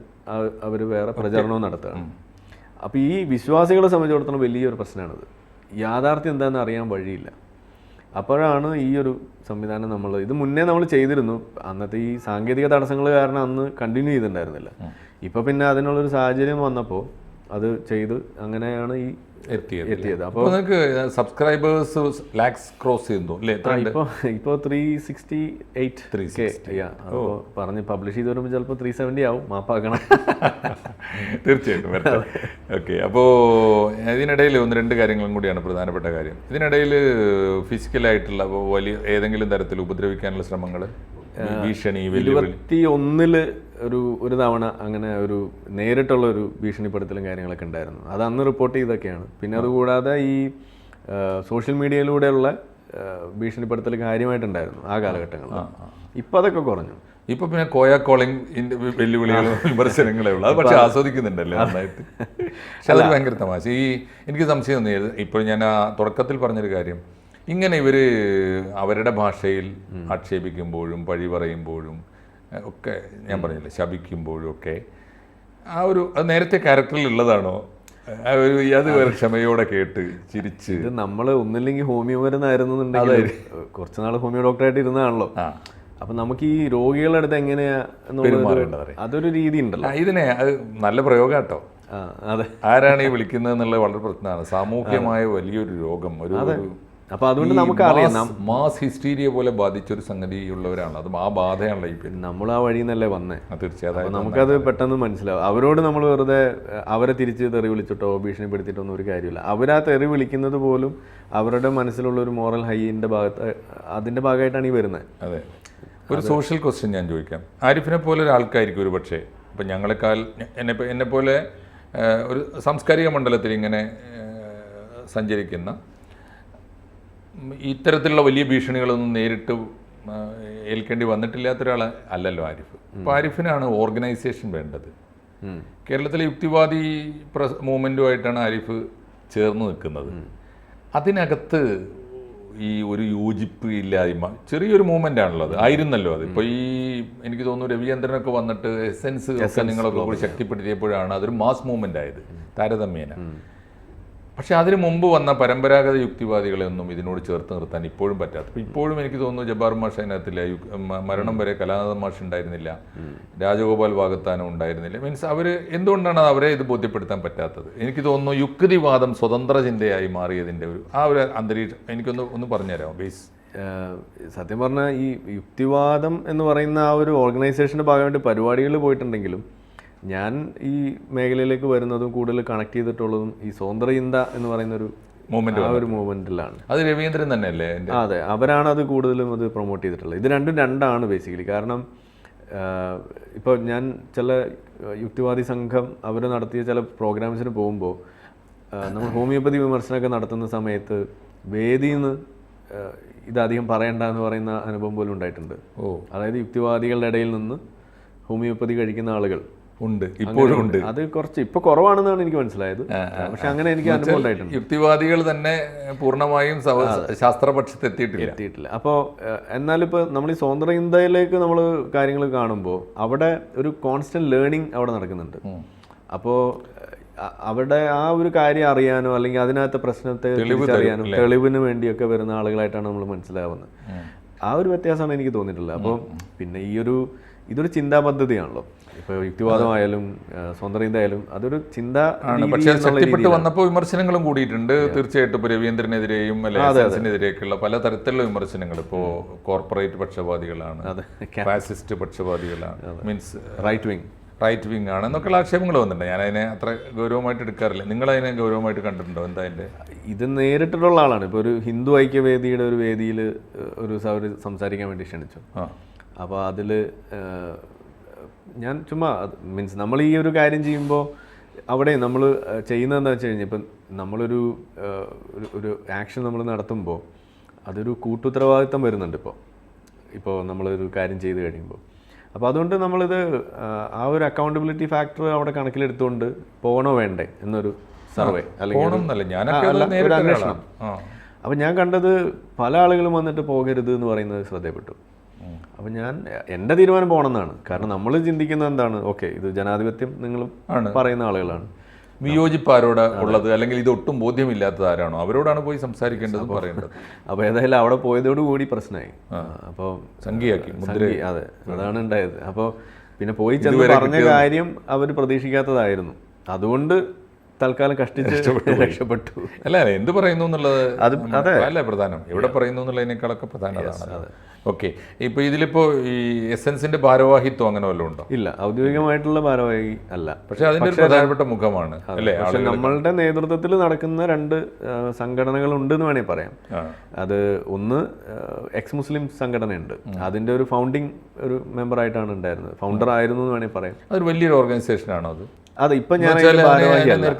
അവർ വേറെ പ്രചരണവും നടത്തുകയാണ്. അപ്പോൾ ഈ വിശ്വാസികളെ സംബന്ധിച്ചിടത്തോളം വലിയൊരു പ്രശ്നമാണിത്. യാഥാർത്ഥ്യം എന്താണെന്ന് അറിയാൻ വഴിയില്ല. അപ്പോഴാണ് ഈ ഒരു സംവിധാനം ഇത് മുന്നേ നമ്മൾ ചെയ്തിരുന്നു. അന്നത്തെ ഈ സാങ്കേതിക തടസ്സങ്ങൾ കാരണം അന്ന് കണ്ടിന്യൂ ചെയ്തിട്ടുണ്ടായിരുന്നില്ല. ഇപ്പോൾ പിന്നെ അതിനുള്ളൊരു സാഹചര്യം വന്നപ്പോൾ അത് ചെയ്ത് അങ്ങനെയാണ് ഈ എത്തിയത്. അപ്പോൾ നിങ്ങൾക്ക് സബ്സ്ക്രൈബേഴ്സ് ലാക്സ് ക്രോസ് ചെയ്യുന്നു അല്ലേ? ഇപ്പോൾ 368K. അപ്പോൾ പറഞ്ഞ് പബ്ലിഷ് ചെയ്ത് വരുമ്പോൾ ചിലപ്പോൾ 370 ആവും. മാപ്പാക്കണം. തീർച്ചയായിട്ടും വരട്ടെ. ഓക്കെ. അപ്പോൾ ഇതിനിടയിൽ 1-2 കാര്യങ്ങളും കൂടിയാണ് പ്രധാനപ്പെട്ട കാര്യം. ഇതിനിടയിൽ ഫിസിക്കലായിട്ടുള്ള വലിയ ഏതെങ്കിലും തരത്തിൽ ഉപദ്രവിക്കാനുള്ള ശ്രമങ്ങൾ, ഭീഷണി, 21 ഒരു തവണ അങ്ങനെ ഒരു നേരിട്ടുള്ള ഒരു ഭീഷണിപ്പെടുത്തലും കാര്യങ്ങളൊക്കെ ഉണ്ടായിരുന്നു. അത് അന്ന് റിപ്പോർട്ട് ചെയ്തൊക്കെയാണ്. പിന്നെ അതുകൂടാതെ ഈ സോഷ്യൽ മീഡിയയിലൂടെയുള്ള ഭീഷണിപ്പെടുത്തൽ കാര്യമായിട്ടുണ്ടായിരുന്നു ആ കാലഘട്ടങ്ങളിൽ. ഇപ്പം അതൊക്കെ കുറഞ്ഞു. ഇപ്പൊ പിന്നെ കോയ കോളിംഗ് വെല്ലുവിളികളും വിമർശനങ്ങളേ ഉള്ളൂ. അത് പക്ഷെ ആസ്വദിക്കുന്നുണ്ടല്ലോ നന്നായിട്ട്. പക്ഷെ അത് ഭയങ്കര തമാശ. എനിക്ക് സംശയം തോന്നിയത് ഇപ്പോൾ ഞാൻ ആ തുടക്കത്തിൽ പറഞ്ഞൊരു കാര്യം, ഇങ്ങനെ ഇവർ അവരുടെ ഭാഷയിൽ ആക്ഷേപിക്കുമ്പോഴും പഴി പറയുമ്പോഴും ഒക്കെ, ഞാൻ പറഞ്ഞില്ലേ, ശപിക്കുമ്പോഴും ഒക്കെ അത് നേരത്തെ ക്യാരക്ടറിൽ ഉള്ളതാണോ? അത് വേറെ ക്ഷമയോടെ കേട്ട് ചിരിച്ച് ഇത് നമ്മൾ ഒന്നില്ലെങ്കിൽ ഹോമിയോ മരുന്നായിരുന്നുണ്ടെങ്കിൽ കുറച്ച് നാൾ ഹോമിയോ ഡോക്ടറായിട്ട് ഇരുന്നതാണല്ലോ. അപ്പം നമുക്ക് ഈ രോഗികളുടെ അടുത്ത് എങ്ങനെയാ അതൊരു രീതി ഉണ്ടല്ലോ. ഇതിനെ അത് നല്ല പ്രയോഗം കേട്ടോ. അതെ, ആരാണ് ഈ വിളിക്കുന്നത് എന്നുള്ളത് വളരെ പ്രശ്നമാണ്. സാമൂഹ്യമായ വലിയൊരു രോഗം, അപ്പോൾ അതുകൊണ്ട് നമുക്കറിയാം മാസ് ഹിസ്റ്റീരിയ പോലെ ബാധിച്ചൊരു സംഗതി ഉള്ളവരാണ്. അത് ആ ബാധയാണല്ലോ ഈ പേര്. നമ്മൾ ആ വഴി നിന്നല്ലേ വന്നേ. തീർച്ചയായും നമുക്കത് പെട്ടെന്ന് മനസ്സിലാവും. അവരോട് നമ്മൾ വെറുതെ അവരെ തിരിച്ച് തെറി വിളിച്ചിട്ടോ ഭീഷണിപ്പെടുത്തിയിട്ടൊന്നും ഒരു കാര്യമില്ല. അവരാ തെറി വിളിക്കുന്നത് പോലും അവരുടെ മനസ്സിലുള്ള ഒരു മോറൽ ഹൈൻ്റെ അതിൻ്റെ ഭാഗമായിട്ടാണ് ഈ വരുന്നത്. അതെ. ഒരു സോഷ്യൽ ക്വസ്റ്റ്യൻ ഞാൻ ചോദിക്കാം. ആരിഫിനെ പോലെ ഒരാൾക്കായിരിക്കും ഒരു പക്ഷേ ഇപ്പം ഞങ്ങളെക്കാൾ എന്നെപ്പോലെ ഒരു സാംസ്കാരിക മണ്ഡലത്തിൽ ഇങ്ങനെ സഞ്ചരിക്കുന്ന ഇത്തരത്തിലുള്ള വലിയ ഭീഷണികളൊന്നും നേരിട്ട് ഏൽക്കേണ്ടി വന്നിട്ടില്ലാത്ത ഒരാൾ അല്ലല്ലോ ആരിഫ്. അപ്പോൾ ആരിഫിനാണ് ഓർഗനൈസേഷൻ വേണ്ടത്. കേരളത്തിലെ യുക്തിവാദി മൂവ്മെൻറ്റുമായിട്ടാണ് ആരിഫ് ചേർന്ന് നിൽക്കുന്നത്. അതിനകത്ത് ഈ ഒരു യോജിപ്പ് ഇല്ലായ്മ ചെറിയൊരു മൂവ്മെൻ്റ് ആണല്ലോ. അത് ആയിരുന്നല്ലോ അത്. ഇപ്പോൾ എനിക്ക് തോന്നുന്നു രവിചന്ദ്രനൊക്കെ വന്നിട്ട് എസെൻസ് ഒക്കെ നിങ്ങളൊക്കെ കൂടി ശക്തിപ്പെടുത്തിയപ്പോഴാണ് അതൊരു മാസ് മൂവ്മെൻ്റ് ആയത് താരതമ്യേന. പക്ഷെ അതിന് മുമ്പ് വന്ന പരമ്പരാഗത യുക്തിവാദികളെയൊന്നും ഇതിനോട് ചേർത്ത് നിർത്താൻ ഇപ്പോഴും പറ്റാത്ത. അപ്പോൾ ഇപ്പോഴും എനിക്ക് തോന്നുന്നു ജബ്ബാർ മാഷ് അതിനകത്തില്ല, മരണം വരെ കലാനാഥൻ മാഷ് ഉണ്ടായിരുന്നില്ല, രാജഗോപാൽ വാഗത്താനും ഉണ്ടായിരുന്നില്ല. മീൻസ് അവർ എന്തുകൊണ്ടാണ് അവരെ ഇത് ബോധ്യപ്പെടുത്താൻ പറ്റാത്തത്? എനിക്ക് തോന്നുന്നു യുക്തിവാദം സ്വതന്ത്ര ചിന്തയായി മാറിയതിൻ്റെ ഒരു അന്തരീക്ഷം എനിക്കൊന്ന് പറഞ്ഞുതരാമോ ബേസ്? സത്യം പറഞ്ഞാൽ ഈ യുക്തിവാദം എന്ന് പറയുന്ന ആ ഒരു ഓർഗനൈസേഷൻ്റെ ഭാഗമായിട്ട് പരിപാടികൾ പോയിട്ടുണ്ടെങ്കിലും ഞാൻ ഈ മേഖലയിലേക്ക് വരുന്നതും കൂടുതൽ കണക്ട് ചെയ്തിട്ടുള്ളതും ഈ സ്വതന്ത്ര ചിന്ത എന്ന് പറയുന്ന ഒരു മൂവ്മെന്റിലാണ്. അത് രവീന്ദ്രൻ തന്നെയല്ലേ? അതെ, അവരാണ് അത് കൂടുതലും അത് പ്രൊമോട്ട് ചെയ്തിട്ടുള്ളത്. ഇത് രണ്ടാണ് ബേസിക്കലി. കാരണം ഇപ്പോൾ ഞാൻ ചില യുക്തിവാദി സംഘം അവർ നടത്തിയ ചില പ്രോഗ്രാംസിന് പോകുമ്പോൾ നമ്മൾ ഹോമിയോപ്പതി വിമർശനമൊക്കെ നടത്തുന്ന സമയത്ത് വേദിയിൽ നിന്ന് ഇതധികം പറയണ്ട എന്ന് പറയുന്ന അനുഭവം പോലും ഉണ്ടായിട്ടുണ്ട്. അതായത് യുക്തിവാദികളുടെ ഇടയിൽ നിന്ന് ഹോമിയോപ്പതി കഴിക്കുന്ന ആളുകൾ ഉണ്ട്, ഇപ്പോഴും ഉണ്ട്. അത് കുറച്ച് ഇപ്പോൾ കുറവാണെന്നാണ് എനിക്ക് മനസ്സിലായത്. പക്ഷെ അങ്ങനെ എനിക്ക് അനുഭവം ഉണ്ടായിട്ടുണ്ട്. യുക്തിവാദികൾ തന്നെ പൂർണ്ണമായും ശാസ്ത്രപക്ഷത്ത് എത്തിയിട്ടില്ല. അപ്പോൾ എന്നാലിപ്പോൾ നമ്മൾ ഈ സ്വതന്ത്ര ചിന്തയിലേക്ക് നമ്മൾ കാര്യങ്ങൾ കാണുമ്പോൾ അവിടെ ഒരു കോൺസ്റ്റന്റ് ലേണിംഗ് അവിടെ നടക്കുന്നുണ്ട്. അപ്പോൾ അവിടെ ആ ഒരു കാര്യം അറിയാനോ അല്ലെങ്കിൽ അതിനകത്ത് പ്രശ്നത്തെ അറിയാനോ തെളിവിന് വേണ്ടിയൊക്കെ വരുന്ന ആളുകളായിട്ടാണ് നമ്മൾ മനസ്സിലാവുന്നത്. ആ ഒരു വ്യത്യാസമാണ് എനിക്ക് തോന്നിയിട്ടുള്ളത്. അപ്പോൾ പിന്നെ ഇതൊരു ചിന്താ പദ്ധതിയാണല്ലോ. ഇപ്പോൾ യുക്തിവാദമായാലും സ്വതന്ത്ര ചിന്തയായാലും അതൊരു ചിന്താ. പക്ഷേ ശക്തിപ്പെട്ട് വന്നപ്പോൾ വിമർശനങ്ങളും കൂടിയിട്ടുണ്ട് തീർച്ചയായിട്ടും. ഇപ്പോൾ രവീന്ദ്രനെതിരെയും എസെൻസിനെതിരെയൊക്കെയുള്ള പല തരത്തിലുള്ള വിമർശനങ്ങൾ. ഇപ്പോൾ കോർപ്പറേറ്റ് പക്ഷപാതികളാണ്, ഫാസിസ്റ്റ് പക്ഷപാതികളാണ്, മീൻസ് റൈറ്റ് വിങ് ആണ് എന്നൊക്കെയുള്ള ആക്ഷേപങ്ങൾ വന്നിട്ടുണ്ട്. ഞാൻ അതിനെ അത്ര ഗൗരവമായിട്ട് എടുക്കാറില്ല. നിങ്ങൾ അതിനെ ഗൗരവമായിട്ട് കണ്ടിട്ടുണ്ടോ? എന്താ അതിൻ്റെ? ഇത് നേരിട്ടുള്ള ആളാണ്. ഇപ്പോൾ ഒരു ഹിന്ദു ഐക്യവേദിയുടെ ഒരു വേദിയിൽ ഒരു സംസാരിക്കാൻ വേണ്ടി ക്ഷണിച്ചു. അപ്പോൾ അതിൽ ഞാൻ ചുമ്മാ മീൻസ് നമ്മൾ ഈ ഒരു കാര്യം ചെയ്യുമ്പോൾ അവിടെ നമ്മൾ ചെയ്യുന്നതെന്താ വെച്ച് കഴിഞ്ഞാൽ ഇപ്പം നമ്മളൊരു ആക്ഷൻ നമ്മൾ നടത്തുമ്പോൾ അതൊരു കൂട്ടുത്തരവാദിത്തം വരുന്നുണ്ട് ഇപ്പോൾ നമ്മളൊരു കാര്യം ചെയ്ത് കഴിയുമ്പോൾ. അപ്പോൾ അതുകൊണ്ട് നമ്മളിത് ആ ഒരു അക്കൗണ്ടബിലിറ്റി ഫാക്ടർ അവിടെ കണക്കിലെടുത്തുകൊണ്ട് പോകണോ വേണ്ടേ എന്നൊരു സർവേ അല്ലെങ്കിൽ ഒരു അന്വേഷണം. അപ്പം ഞാൻ കണ്ടത് പല ആളുകളും വന്നിട്ട് പോകരുത് എന്ന് പറയുന്നത് ശ്രദ്ധയപ്പെട്ടു. അപ്പം എൻ്റെ തീരുമാനം പോകണമെന്നാണ്. കാരണം നമ്മൾ ചിന്തിക്കുന്നത് എന്താണ്, ഓക്കെ ഇത് ജനാധിപത്യം നിങ്ങൾ പറയുന്ന ആളുകളാണ്, വിയോജിപ്പ് ആരോട് ഉള്ളത് അല്ലെങ്കിൽ ഇത് ഒട്ടും ബോധ്യമില്ലാത്തത് ആരാണോ അവരോടാണ് പോയി സംസാരിക്കേണ്ടത് പറയേണ്ടത്. അപ്പോൾ ഏതായാലും അവിടെ പോയതോടുകൂടി പ്രശ്നമായി. അപ്പോൾ സംഖ്യയാക്കി. അതെ, അതാണ് ഉണ്ടായത്. അപ്പോൾ പിന്നെ പോയി ചെന്ന് പറഞ്ഞ കാര്യം അവർ പ്രതീക്ഷിക്കാത്തതായിരുന്നു. അതുകൊണ്ട് തൽക്കാലം കഷ്ടിച്ച് രക്ഷപ്പെട്ടു. അല്ല എന്ത് പറയുന്നു എന്നുള്ളത് അല്ലേ പ്രധാനം, എവിടെ പറയുന്നു എന്നുള്ളതിനേക്കാളൊക്കെ പ്രധാനം അതാണ്. ഓക്കെ, ഇപ്പൊ ഇതിലിപ്പോ ഈ എസെൻസിന്റെ ഭാരവാഹിത്വം അങ്ങനെ വല്ലതും ഉണ്ടോ? ഇല്ല, ഔദ്യോഗികമായിട്ടുള്ള ഭാരവാഹി അല്ല. പക്ഷെ അതിന്റെ ഒരു പ്രധാനപ്പെട്ട മുഖമാണ് അല്ലേ. പക്ഷെ നമ്മളുടെ നേതൃത്വത്തിൽ നടക്കുന്ന 2 സംഘടനകൾ ഉണ്ടെന്ന് വേണമെങ്കിൽ പറയാം. അത് ഒന്ന് എക്സ് മുസ്ലിം സംഘടനയുണ്ട്, അതിന്റെ ഒരു ഫൗണ്ടിങ് ഒരു മെമ്പറായിട്ടാണ് ഉണ്ടായിരുന്നത്, ഫൗണ്ടർ ആയിരുന്നു എന്ന് വേണമെങ്കിൽ പറയാം. അതൊരു വലിയൊരു ഓർഗനൈസേഷൻ ആണോ അത്? അതെ, ഇപ്പൊ ഞാൻ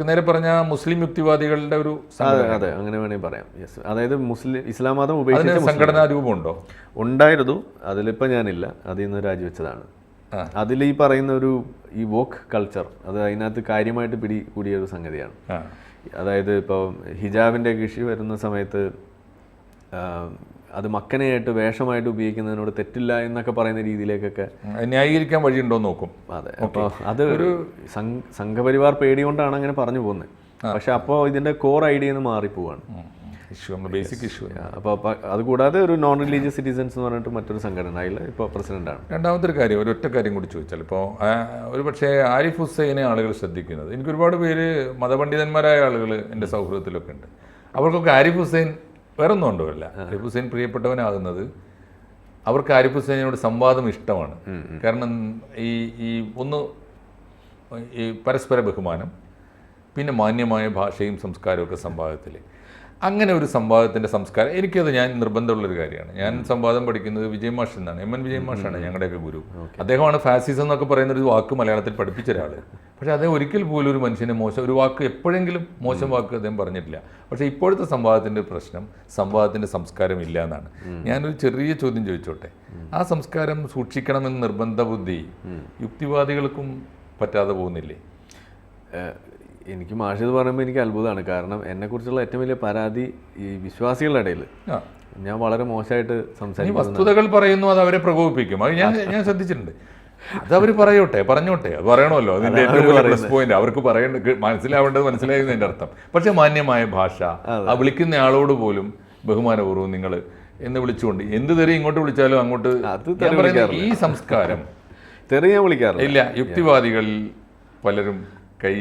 നേരെ പറഞ്ഞ മുസ്ലിം യുക്തിവാദികളുടെ ഒരു അതെ അങ്ങനെ വേണമെങ്കിൽ പറയാം. യെസ്, അതായത് ഇസ്ലാം മതം ഉപയോഗിച്ച സംഘടനാ രൂപമുണ്ടോ? ഉണ്ടായിരുന്നു, അതിലിപ്പോൾ ഞാനില്ല, അതിൽ നിന്ന് രാജിവെച്ചതാണ്. അതിൽ ഈ പറയുന്ന ഈ വോക്ക് കൾച്ചർ അത് അതിനകത്ത് കാര്യമായിട്ട് കൂടിയ ഒരു സംഗതിയാണ്. അതായത് ഇപ്പോൾ ഹിജാബിൻ്റെ ഇഷ്യൂ വരുന്ന സമയത്ത് അത് മക്കനെയായിട്ട് വേഷമായിട്ട് ഉപയോഗിക്കുന്നതിനോട് തെറ്റില്ല എന്നൊക്കെ പറയുന്ന രീതിയിലേക്കൊക്കെ ന്യായീകരിക്കാൻ വഴിയുണ്ടോ നോക്കും. അതെ, അപ്പോൾ അത് ഒരു സംഘപരിവാർ പേടി കൊണ്ടാണ് അങ്ങനെ പറഞ്ഞു പോകുന്നത്. പക്ഷെ അപ്പോൾ ഇതിൻ്റെ കോർ ഐഡിയ മാറിപ്പോവാണ്, ബേസിക് ഇഷ്യൂ. അപ്പോൾ അതുകൂടാതെ ഒരു നോൺ റിലീജിയസ് സിറ്റിസൺസ് എന്ന് പറഞ്ഞിട്ട് മറ്റൊരു സംഘടനയിൽ ഇപ്പോൾ പ്രസിഡന്റാണ്. രണ്ടാമത്തെ ഒരു കാര്യം, ഒരൊറ്റ കാര്യം കൂടി ചോദിച്ചാൽ, ഇപ്പോൾ ഒരു പക്ഷേ ആരിഫ് ഹുസൈനെ ആളുകൾ ശ്രദ്ധിക്കുന്നത്, എനിക്ക് ഒരുപാട് പേര് മതപണ്ഡിതന്മാരായ ആളുകൾ എൻ്റെ സൗഹൃദത്തിലൊക്കെ ഉണ്ട്. അവർക്കൊക്കെ ആരിഫ് ഹുസൈൻ വേറെ ഒന്നും ഉണ്ടല്ല, ആരിഫ് ഹുസൈൻ പ്രിയപ്പെട്ടവനാകുന്നത് അവർക്ക് ആരിഫ് ഹുസൈനോട് സംവാദം ഇഷ്ടമാണ്. കാരണം ഈ പരസ്പര ബഹുമാനം, പിന്നെ മാന്യമായ ഭാഷയും സംസ്കാരവും ഒക്കെ സംവാദത്തിൽ. അങ്ങനെ ഒരു സംവാദത്തിൻ്റെ സംസ്കാരം ഞാൻ നിർബന്ധമുള്ളൊരു കാര്യമാണ്. ഞാൻ സംവാദം പഠിക്കുന്നത് വിജയ് മാഷ് എന്നാണ്, MN വിജയ് മാഷാണ് ഞങ്ങളുടെയൊക്കെ ഗുരു. അദ്ദേഹമാണ് ഫാസിസം എന്നൊക്കെ പറയുന്നൊരു വാക്ക് മലയാളത്തിൽ പഠിപ്പിച്ച ഒരാൾ. പക്ഷേ അദ്ദേഹം ഒരിക്കൽ പോലും ഒരു മനുഷ്യനെ ഒരു വാക്ക് എപ്പോഴെങ്കിലും മോശം വാക്ക് അദ്ദേഹം പറഞ്ഞിട്ടില്ല. പക്ഷേ ഇപ്പോഴത്തെ സംവാദത്തിൻ്റെ പ്രശ്നം സംവാദത്തിൻ്റെ സംസ്കാരം ഇല്ല എന്നാണ്. ഞാനൊരു ചെറിയ ചോദ്യം ചോദിച്ചോട്ടെ, ആ സംസ്കാരം സൂക്ഷിക്കണമെന്ന് നിർബന്ധ ബുദ്ധി യുക്തിവാദികൾക്കും പറ്റാതെ പോകുന്നില്ലേ? എനിക്ക് മാഷിത് പറയുമ്പോൾ എനിക്ക് അത്ഭുതമാണ്. കാരണം എന്നെക്കുറിച്ചുള്ള ഏറ്റവും വലിയ പരാതി ഈ വിശ്വാസികളുടെ ഇടയിൽ ഞാൻ വളരെ മോശമായിട്ട് സംസാരിക്കും. വസ്തുതകൾ പറയുന്നു, അത് അവരെ പ്രകോപിപ്പിക്കും. അത് ഞാൻ ശ്രദ്ധിച്ചിട്ടുണ്ട്. അതവർ പറഞ്ഞോട്ടെ, അത് പറയണമല്ലോ. അതിൻ്റെ ഏറ്റവും വലിയ പ്ലസ് പോയിന്റ് അവർക്ക് മനസ്സിലാവേണ്ടത് മനസ്സിലായതിൻ്റെ അർത്ഥം. പക്ഷെ മാന്യമായ ഭാഷ, ആ വിളിക്കുന്ന ആളോട് പോലും ബഹുമാനപൂർവ്വം നിങ്ങൾ എന്ന് വിളിച്ചുകൊണ്ട് എന്ത് തെറി ഇങ്ങോട്ട് വിളിച്ചാലും അങ്ങോട്ട് ഈ സംസ്കാരം തെറിയാൻ വിളിക്കാറില്ല. ഇല്ല, യുക്തിവാദികളിൽ പലരും കൈ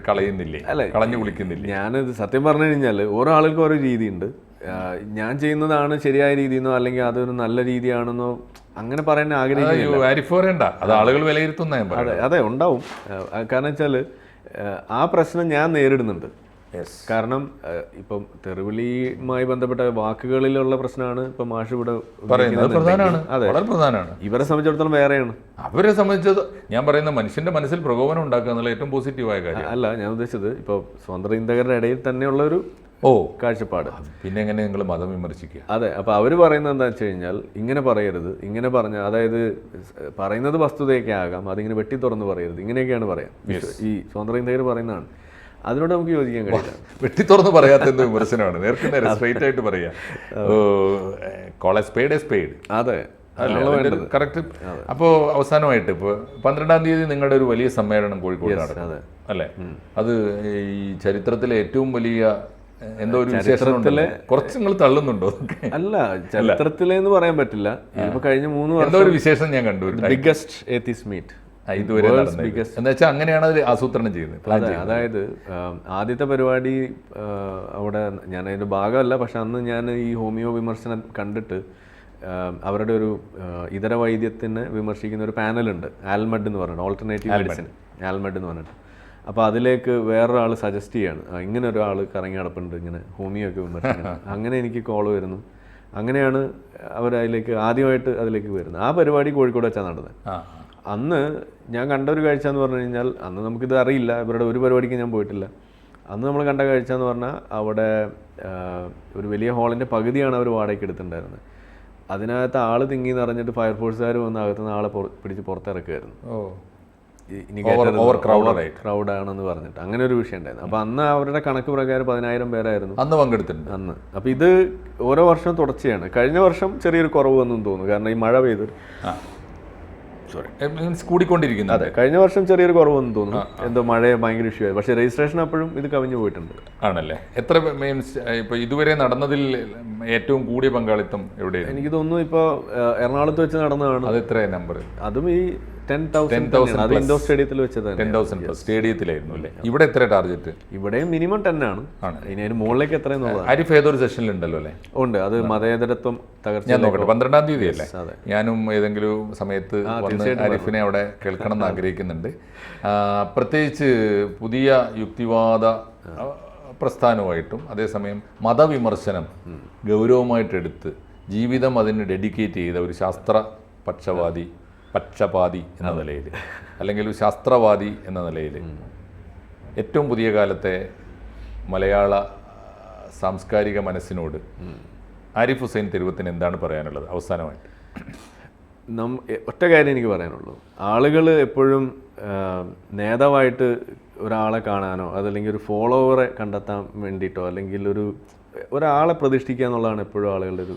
കളയുന്നില്ലേ, കളഞ്ഞു വിളിക്കുന്നില്ലേ? ഞാനത് സത്യം പറഞ്ഞു കഴിഞ്ഞാൽ ഓരോ ആളുകൾക്കും ഓരോ രീതിയുണ്ട്. ഞാൻ ചെയ്യുന്നതാണ് ശരിയായ രീതിയെന്നോ അല്ലെങ്കിൽ അതൊരു നല്ല രീതിയാണെന്നോ അങ്ങനെ പറയാൻ ആഗ്രഹിക്കുന്നില്ല. അത് ആളുകൾ വിലയിരുത്തുന്ന. അതെ ഉണ്ടാവും. കാരണം വെച്ചാൽ ആ പ്രശ്നം ഞാൻ നേരിടുന്നുണ്ട്. കാരണം ഇപ്പം തെറിവിളിയുമായി ബന്ധപ്പെട്ട വാക്കുകളിലുള്ള പ്രശ്നമാണ് ഇപ്പം മാഷ് ഇവിടെ പ്രധാനമാണ്. ഇവരെ സംബന്ധിച്ചിടത്തോളം വേറെയാണ്. അവരെ സംബന്ധിച്ചത് ഞാൻ പറയുന്ന മനുഷ്യന്റെ മനസ്സിൽ പ്രകോപനം ഉണ്ടാക്കുക എന്നുള്ള ഏറ്റവും പോസിറ്റീവായ കാര്യം അല്ല. ഞാൻ ഉദ്ദേശിച്ചത് ഇപ്പോൾ സ്വതന്ത്ര ചിന്തകരുടെ ഇടയിൽ തന്നെയുള്ള ഒരു കാഴ്ചപ്പാട്. പിന്നെ എങ്ങനെ നിങ്ങൾ മതം വിമർശിക്കുക? അതെ, അപ്പോൾ അവർ പറയുന്നത് എന്താ വെച്ച് കഴിഞ്ഞാൽ ഇങ്ങനെ പറയരുത്, ഇങ്ങനെ പറഞ്ഞ അതായത് പറയുന്നത് വസ്തുതയൊക്കെ ആകാം, അതിങ്ങനെ വെട്ടി തുറന്ന് പറയരുത്, ഇങ്ങനെയൊക്കെയാണ് പറയാം. ഈ സ്വതന്ത്ര ചിന്തകർ പറയുന്നതാണ്. അതിനോട് നമുക്ക് യോജിക്കാൻ കഴിയില്ല. വെട്ടി തുറന്ന് പറയാത്ത വിമർശനമാണ്. നേരെ സ്ട്രൈറ്റ് ആയിട്ട് പറയാ, സ്പെയ്ഡ്. അതെ, കറക്റ്റ്. അപ്പോൾ അവസാനമായിട്ട് ഇപ്പോൾ 12-ാം തീയതി നിങ്ങളുടെ ഒരു വലിയ സമ്മേളനം കോഴിക്കോട് നടക്കും അല്ലേ? അത് ഈ ചരിത്രത്തിലെ ഏറ്റവും വലിയ എന്തോ ഒരു വിശേഷത്തിലെ കുറച്ച് നിങ്ങൾ തള്ളുന്നുണ്ടോ? അല്ല, ചരിത്രത്തിലെന്ന് പറയാൻ പറ്റില്ല. ഇപ്പൊ കഴിഞ്ഞ 3 വർഷം എന്തോ ഒരു വിശേഷം ഞാൻ കണ്ടു, ബിഗ്ഗസ്റ്റ് എത്തിസ്റ്റ് മീറ്റ് ഇതുവരെ എന്ന് വെച്ചാൽ അങ്ങനെയാണ് അത് ആസൂത്രണം ചെയ്യുന്നത്. അതായത് ആദ്യത്തെ പരിപാടി അവിടെ ഞാൻ അതിന്റെ ഭാഗമല്ല, പക്ഷെ അന്ന് ഞാൻ ഈ ഹോമിയോ വിമർശനം കണ്ടിട്ട് അവരുടെ ഒരു ഇതര വൈദ്യത്തിനെ വിമർശിക്കുന്ന ഒരു പാനലുണ്ട്, ആൽമഡ് എന്ന് പറഞ്ഞിട്ട്, ഓൾട്ടർനേറ്റീവ് മെഡിസിൻ ആൽമഡ് എന്ന് പറഞ്ഞിട്ട്. അപ്പോൾ അതിലേക്ക് വേറൊരാൾ സജസ്റ്റ് ചെയ്യാണ്, ഇങ്ങനെ ഒരാൾ കറങ്ങി നടപ്പുണ്ട് ഇങ്ങനെ ഹോമിയോ ഒക്കെ വിമർശിക്കുന്നത്. അങ്ങനെ എനിക്ക് കോൾ വരുന്നു. അങ്ങനെയാണ് അവരതിലേക്ക് ആദ്യമായിട്ട് അതിലേക്ക് വരുന്നത്. ആ പരിപാടി കോഴിക്കോട് വെച്ചാൽ നടന്നത്. അന്ന് ഞാൻ കണ്ട ഒരു കാഴ്ച എന്ന് പറഞ്ഞു കഴിഞ്ഞാൽ, അന്ന് നമുക്കിത് അറിയില്ല, ഇവരുടെ ഒരു പരിപാടിക്ക് ഞാൻ പോയിട്ടില്ല. അന്ന് നമ്മൾ കണ്ട കാഴ്ച എന്ന് പറഞ്ഞാൽ അവിടെ ഒരു വലിയ ഹാളിൻ്റെ പകുതിയാണ് അവർ വാടകയ്ക്ക് എടുത്തിട്ടുണ്ടായിരുന്നത്. അതിനകത്ത് ആൾ തിങ്ങി നിറഞ്ഞിട്ട് ഫയർഫോഴ്സുകാർ വന്ന് അകത്തുനിന്ന് ആളെ പിടിച്ച് പുറത്തിറക്കുമായിരുന്നു. ക്രൗഡാണെന്ന് പറഞ്ഞിട്ട് അങ്ങനെ ഒരു വിഷയം ഉണ്ടായിരുന്നു. അപ്പോൾ അന്ന് അവരുടെ കണക്ക് പ്രകാരം 10,000 പേരായിരുന്നു അന്ന് പങ്കെടുത്തിട്ടുണ്ട് അന്ന്. അപ്പോൾ ഇത് ഓരോ വർഷം തുടർച്ചയാണ്. കഴിഞ്ഞ വർഷം ചെറിയൊരു കുറവ് വന്നെന്ന് തോന്നുന്നു, കാരണം ഈ മഴ പെയ്തു. കൂടിക്കൊണ്ടിരിക്കുന്നത്. അതെ, കഴിഞ്ഞ വർഷം ചെറിയൊരു കുറവെന്ന് തോന്നുന്നു, എന്തോ മഴ ഭയങ്കര ഇഷ്യൂ ആയി. പക്ഷേ രജിസ്ട്രേഷൻ അപ്പോഴും ഇത് കവിഞ്ഞു പോയിട്ടുണ്ട്. ആണല്ലേ? എത്ര മീൻസ് ഇപ്പോൾ ഇതുവരെ നടന്നതിൽ ഏറ്റവും കൂടിയ പങ്കാളിത്തം എവിടെയാണ്? എനിക്ക് തോന്നുന്നു ഇപ്പോൾ എറണാകുളത്ത് വെച്ച് നടന്നതാണ്. അത് എത്ര നമ്പർ? അതും ഈ 10,000 അത് ഇൻഡോർ സ്റ്റേഡിയത്തിൽ വെച്ചത്. 10,000 സ്റ്റേഡിയത്തിലായിരുന്നു അല്ലേ? ഇവിടെ എത്ര ടാർഗറ്റ്? ഇവിടെയും മിനിമം 10 ആണ്. ഇനി അതിന് മുകളിലേക്ക് എത്രയെന്നുള്ളത് ആരിഫ് ഏതൊരു സെഷനിൽ ഉണ്ടല്ലോ അല്ലേ? ഉണ്ട്. അത് മതേതരത്വം തകർച്ച. ഞാൻ നോക്കട്ടെ, 12-ാം തീയതി അല്ലേ? ഞാനും ഏതെങ്കിലും സമയത്ത് വന്ന് ആരിഫിനെ അവിടെ കേൾക്കണം എന്ന് ആഗ്രഹിക്കുന്നുണ്ട്. പ്രത്യേകിച്ച് പുതിയ യുക്തിവാദ പ്രസ്ഥാനവുമായിട്ടും അതേസമയം മതവിമർശനം ഗൗരവമായിട്ടെടുത്ത് ജീവിതം അതിന് ഡെഡിക്കേറ്റ് ചെയ്ത ഒരു പക്ഷപാതി എന്ന നിലയിൽ, അല്ലെങ്കിൽ ഒരു ശാസ്ത്രവാദി എന്ന നിലയിൽ ഏറ്റവും പുതിയ കാലത്തെ മലയാള സാംസ്കാരിക മനസ്സിനോട് ആരിഫ് ഹുസൈൻ തെരുവത്തിന് എന്താണ് പറയാനുള്ളത് അവസാനമായിട്ട്? ഒറ്റ കാര്യം എനിക്ക് പറയാനുള്ളൂ. ആളുകൾ എപ്പോഴും നേതാവായിട്ട് ഒരാളെ കാണാനോ അതല്ലെങ്കിൽ ഒരു ഫോളോവറെ കണ്ടെത്താൻ വേണ്ടിയിട്ടോ അല്ലെങ്കിൽ ഒരാളെ പ്രതിഷ്ഠിക്കുക എന്നുള്ളതാണ് എപ്പോഴും ആളുകളുടെ ഒരു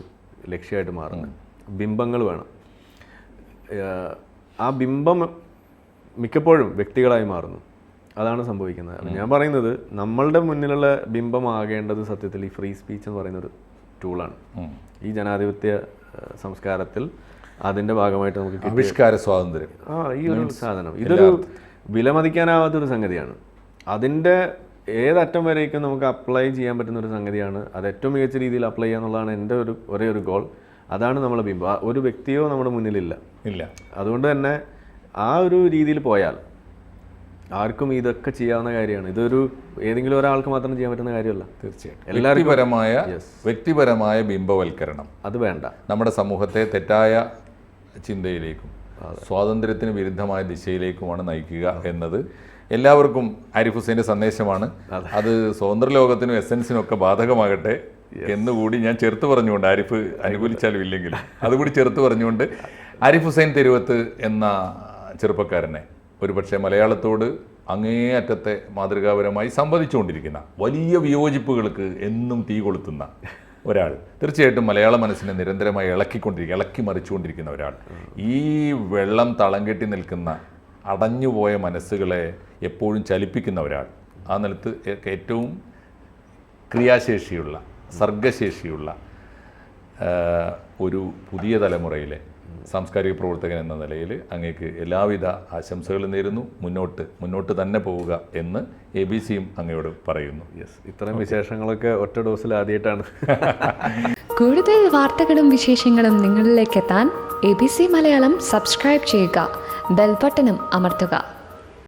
ലക്ഷ്യമായിട്ട് മാറുന്നത്. ബിംബങ്ങൾ വേണം. ആ ബിംബം മിക്കപ്പോഴും വ്യക്തികളായി മാറുന്നു. അതാണ് സംഭവിക്കുന്നത്. ഞാൻ പറയുന്നത് നമ്മളുടെ മുന്നിലുള്ള ബിംബമാകേണ്ടത് സത്യത്തിൽ ഈ ഫ്രീ സ്പീച്ച് എന്ന് പറയുന്നൊരു ടൂളാണ്. ഈ ജനാധിപത്യ സംസ്കാരത്തിൽ അതിൻ്റെ ഭാഗമായിട്ട് നമുക്ക് ആവിഷ്കാര സ്വാതന്ത്ര്യം, ഈ ഒരു സാധനം ഇതൊരു വിലമതിക്കാനാവാത്തൊരു സംഗതിയാണ്. അതിൻ്റെ ഏതറ്റം വരേക്കും നമുക്ക് അപ്ലൈ ചെയ്യാൻ പറ്റുന്ന ഒരു സംഗതിയാണ്. അത് ഏറ്റവും മികച്ച രീതിയിൽ അപ്ലൈ ചെയ്യുക എന്നുള്ളതാണ് എൻ്റെ ഒരേ ഒരു ഗോൾ. അതാണ് നമ്മളെ ബിംബം. ഒരു വ്യക്തിയോ നമ്മുടെ മുന്നിലില്ല. അതുകൊണ്ട് തന്നെ ആ ഒരു രീതിയിൽ പോയാൽ ആർക്കും ഇതൊക്കെ ചെയ്യാവുന്ന കാര്യമാണ്. ഇതൊരു ഏതെങ്കിലും ഒരാൾക്ക് മാത്രം ചെയ്യാൻ പറ്റുന്ന കാര്യമല്ല. തീർച്ചയായിട്ടും വ്യക്തിപരമായ ബിംബവൽക്കരണം അത് വേണ്ട. നമ്മുടെ സമൂഹത്തെ തെറ്റായ ചിന്തയിലേക്കും സ്വാതന്ത്ര്യത്തിന് വിരുദ്ധമായ ദിശയിലേക്കുമാണ് നയിക്കുക എന്നത് എല്ലാവർക്കും ആരിഫ് ഹുസൈൻ്റെ സന്ദേശമാണ്. അത് സ്വതന്ത്ര ലോകത്തിനും എസൻസിനും ഒക്കെ ബാധകമാകട്ടെ എന്നുകൂടി ഞാൻ ചേർത്ത് പറഞ്ഞുകൊണ്ട്, ആരിഫ് അനുകൂലിച്ചാലും ഇല്ലെങ്കിലും അതുകൂടി ചേർത്ത് പറഞ്ഞുകൊണ്ട്, ആരിഫ് ഹുസൈൻ തെരുവത്ത് എന്ന ചെറുപ്പക്കാരനെ ഒരുപക്ഷെ മലയാളത്തോട് അങ്ങേയറ്റത്തെ മാതൃകാപരമായി സംവദിച്ചുകൊണ്ടിരിക്കുന്ന, വലിയ വിയോജിപ്പുകൾക്ക് എന്നും തീ കൊളുത്തുന്ന ഒരാൾ, തീർച്ചയായിട്ടും മലയാള മനസ്സിനെ നിരന്തരമായി ഇളക്കി മറിച്ചുകൊണ്ടിരിക്കുന്ന ഒരാൾ, ഈ വെള്ളം തളം കെട്ടി നിൽക്കുന്ന അടഞ്ഞുപോയ മനസ്സുകളെ എപ്പോഴും ചലിപ്പിക്കുന്ന ഒരാൾ, ആ നിലത്ത് ഏറ്റവും ക്രിയാശേഷിയുള്ള സർഗശേഷിയുള്ള ഒരു പുതിയ തലമുറയിലെ സാംസ്കാരിക പ്രവർത്തകൻ എന്ന നിലയിൽ അങ്ങേക്ക് എല്ലാവിധ ആശംസകളും നേരുന്നു. മുന്നോട്ട് തന്നെ പോവുക എന്ന് ABC-യും അങ്ങയോട് പറയുന്നു. ഇത്തരം വിശേഷങ്ങളൊക്കെ ഒറ്റ ഡോസിൽ ആദ്യമായിട്ടാണ്. കൂടുതൽ വാർത്തകളും വിശേഷങ്ങളും നിങ്ങളിലേക്ക് എത്താൻ ABC മലയാളം സബ്സ്ക്രൈബ് ചെയ്യുക, ബെൽ ബട്ടണും അമർത്തുക.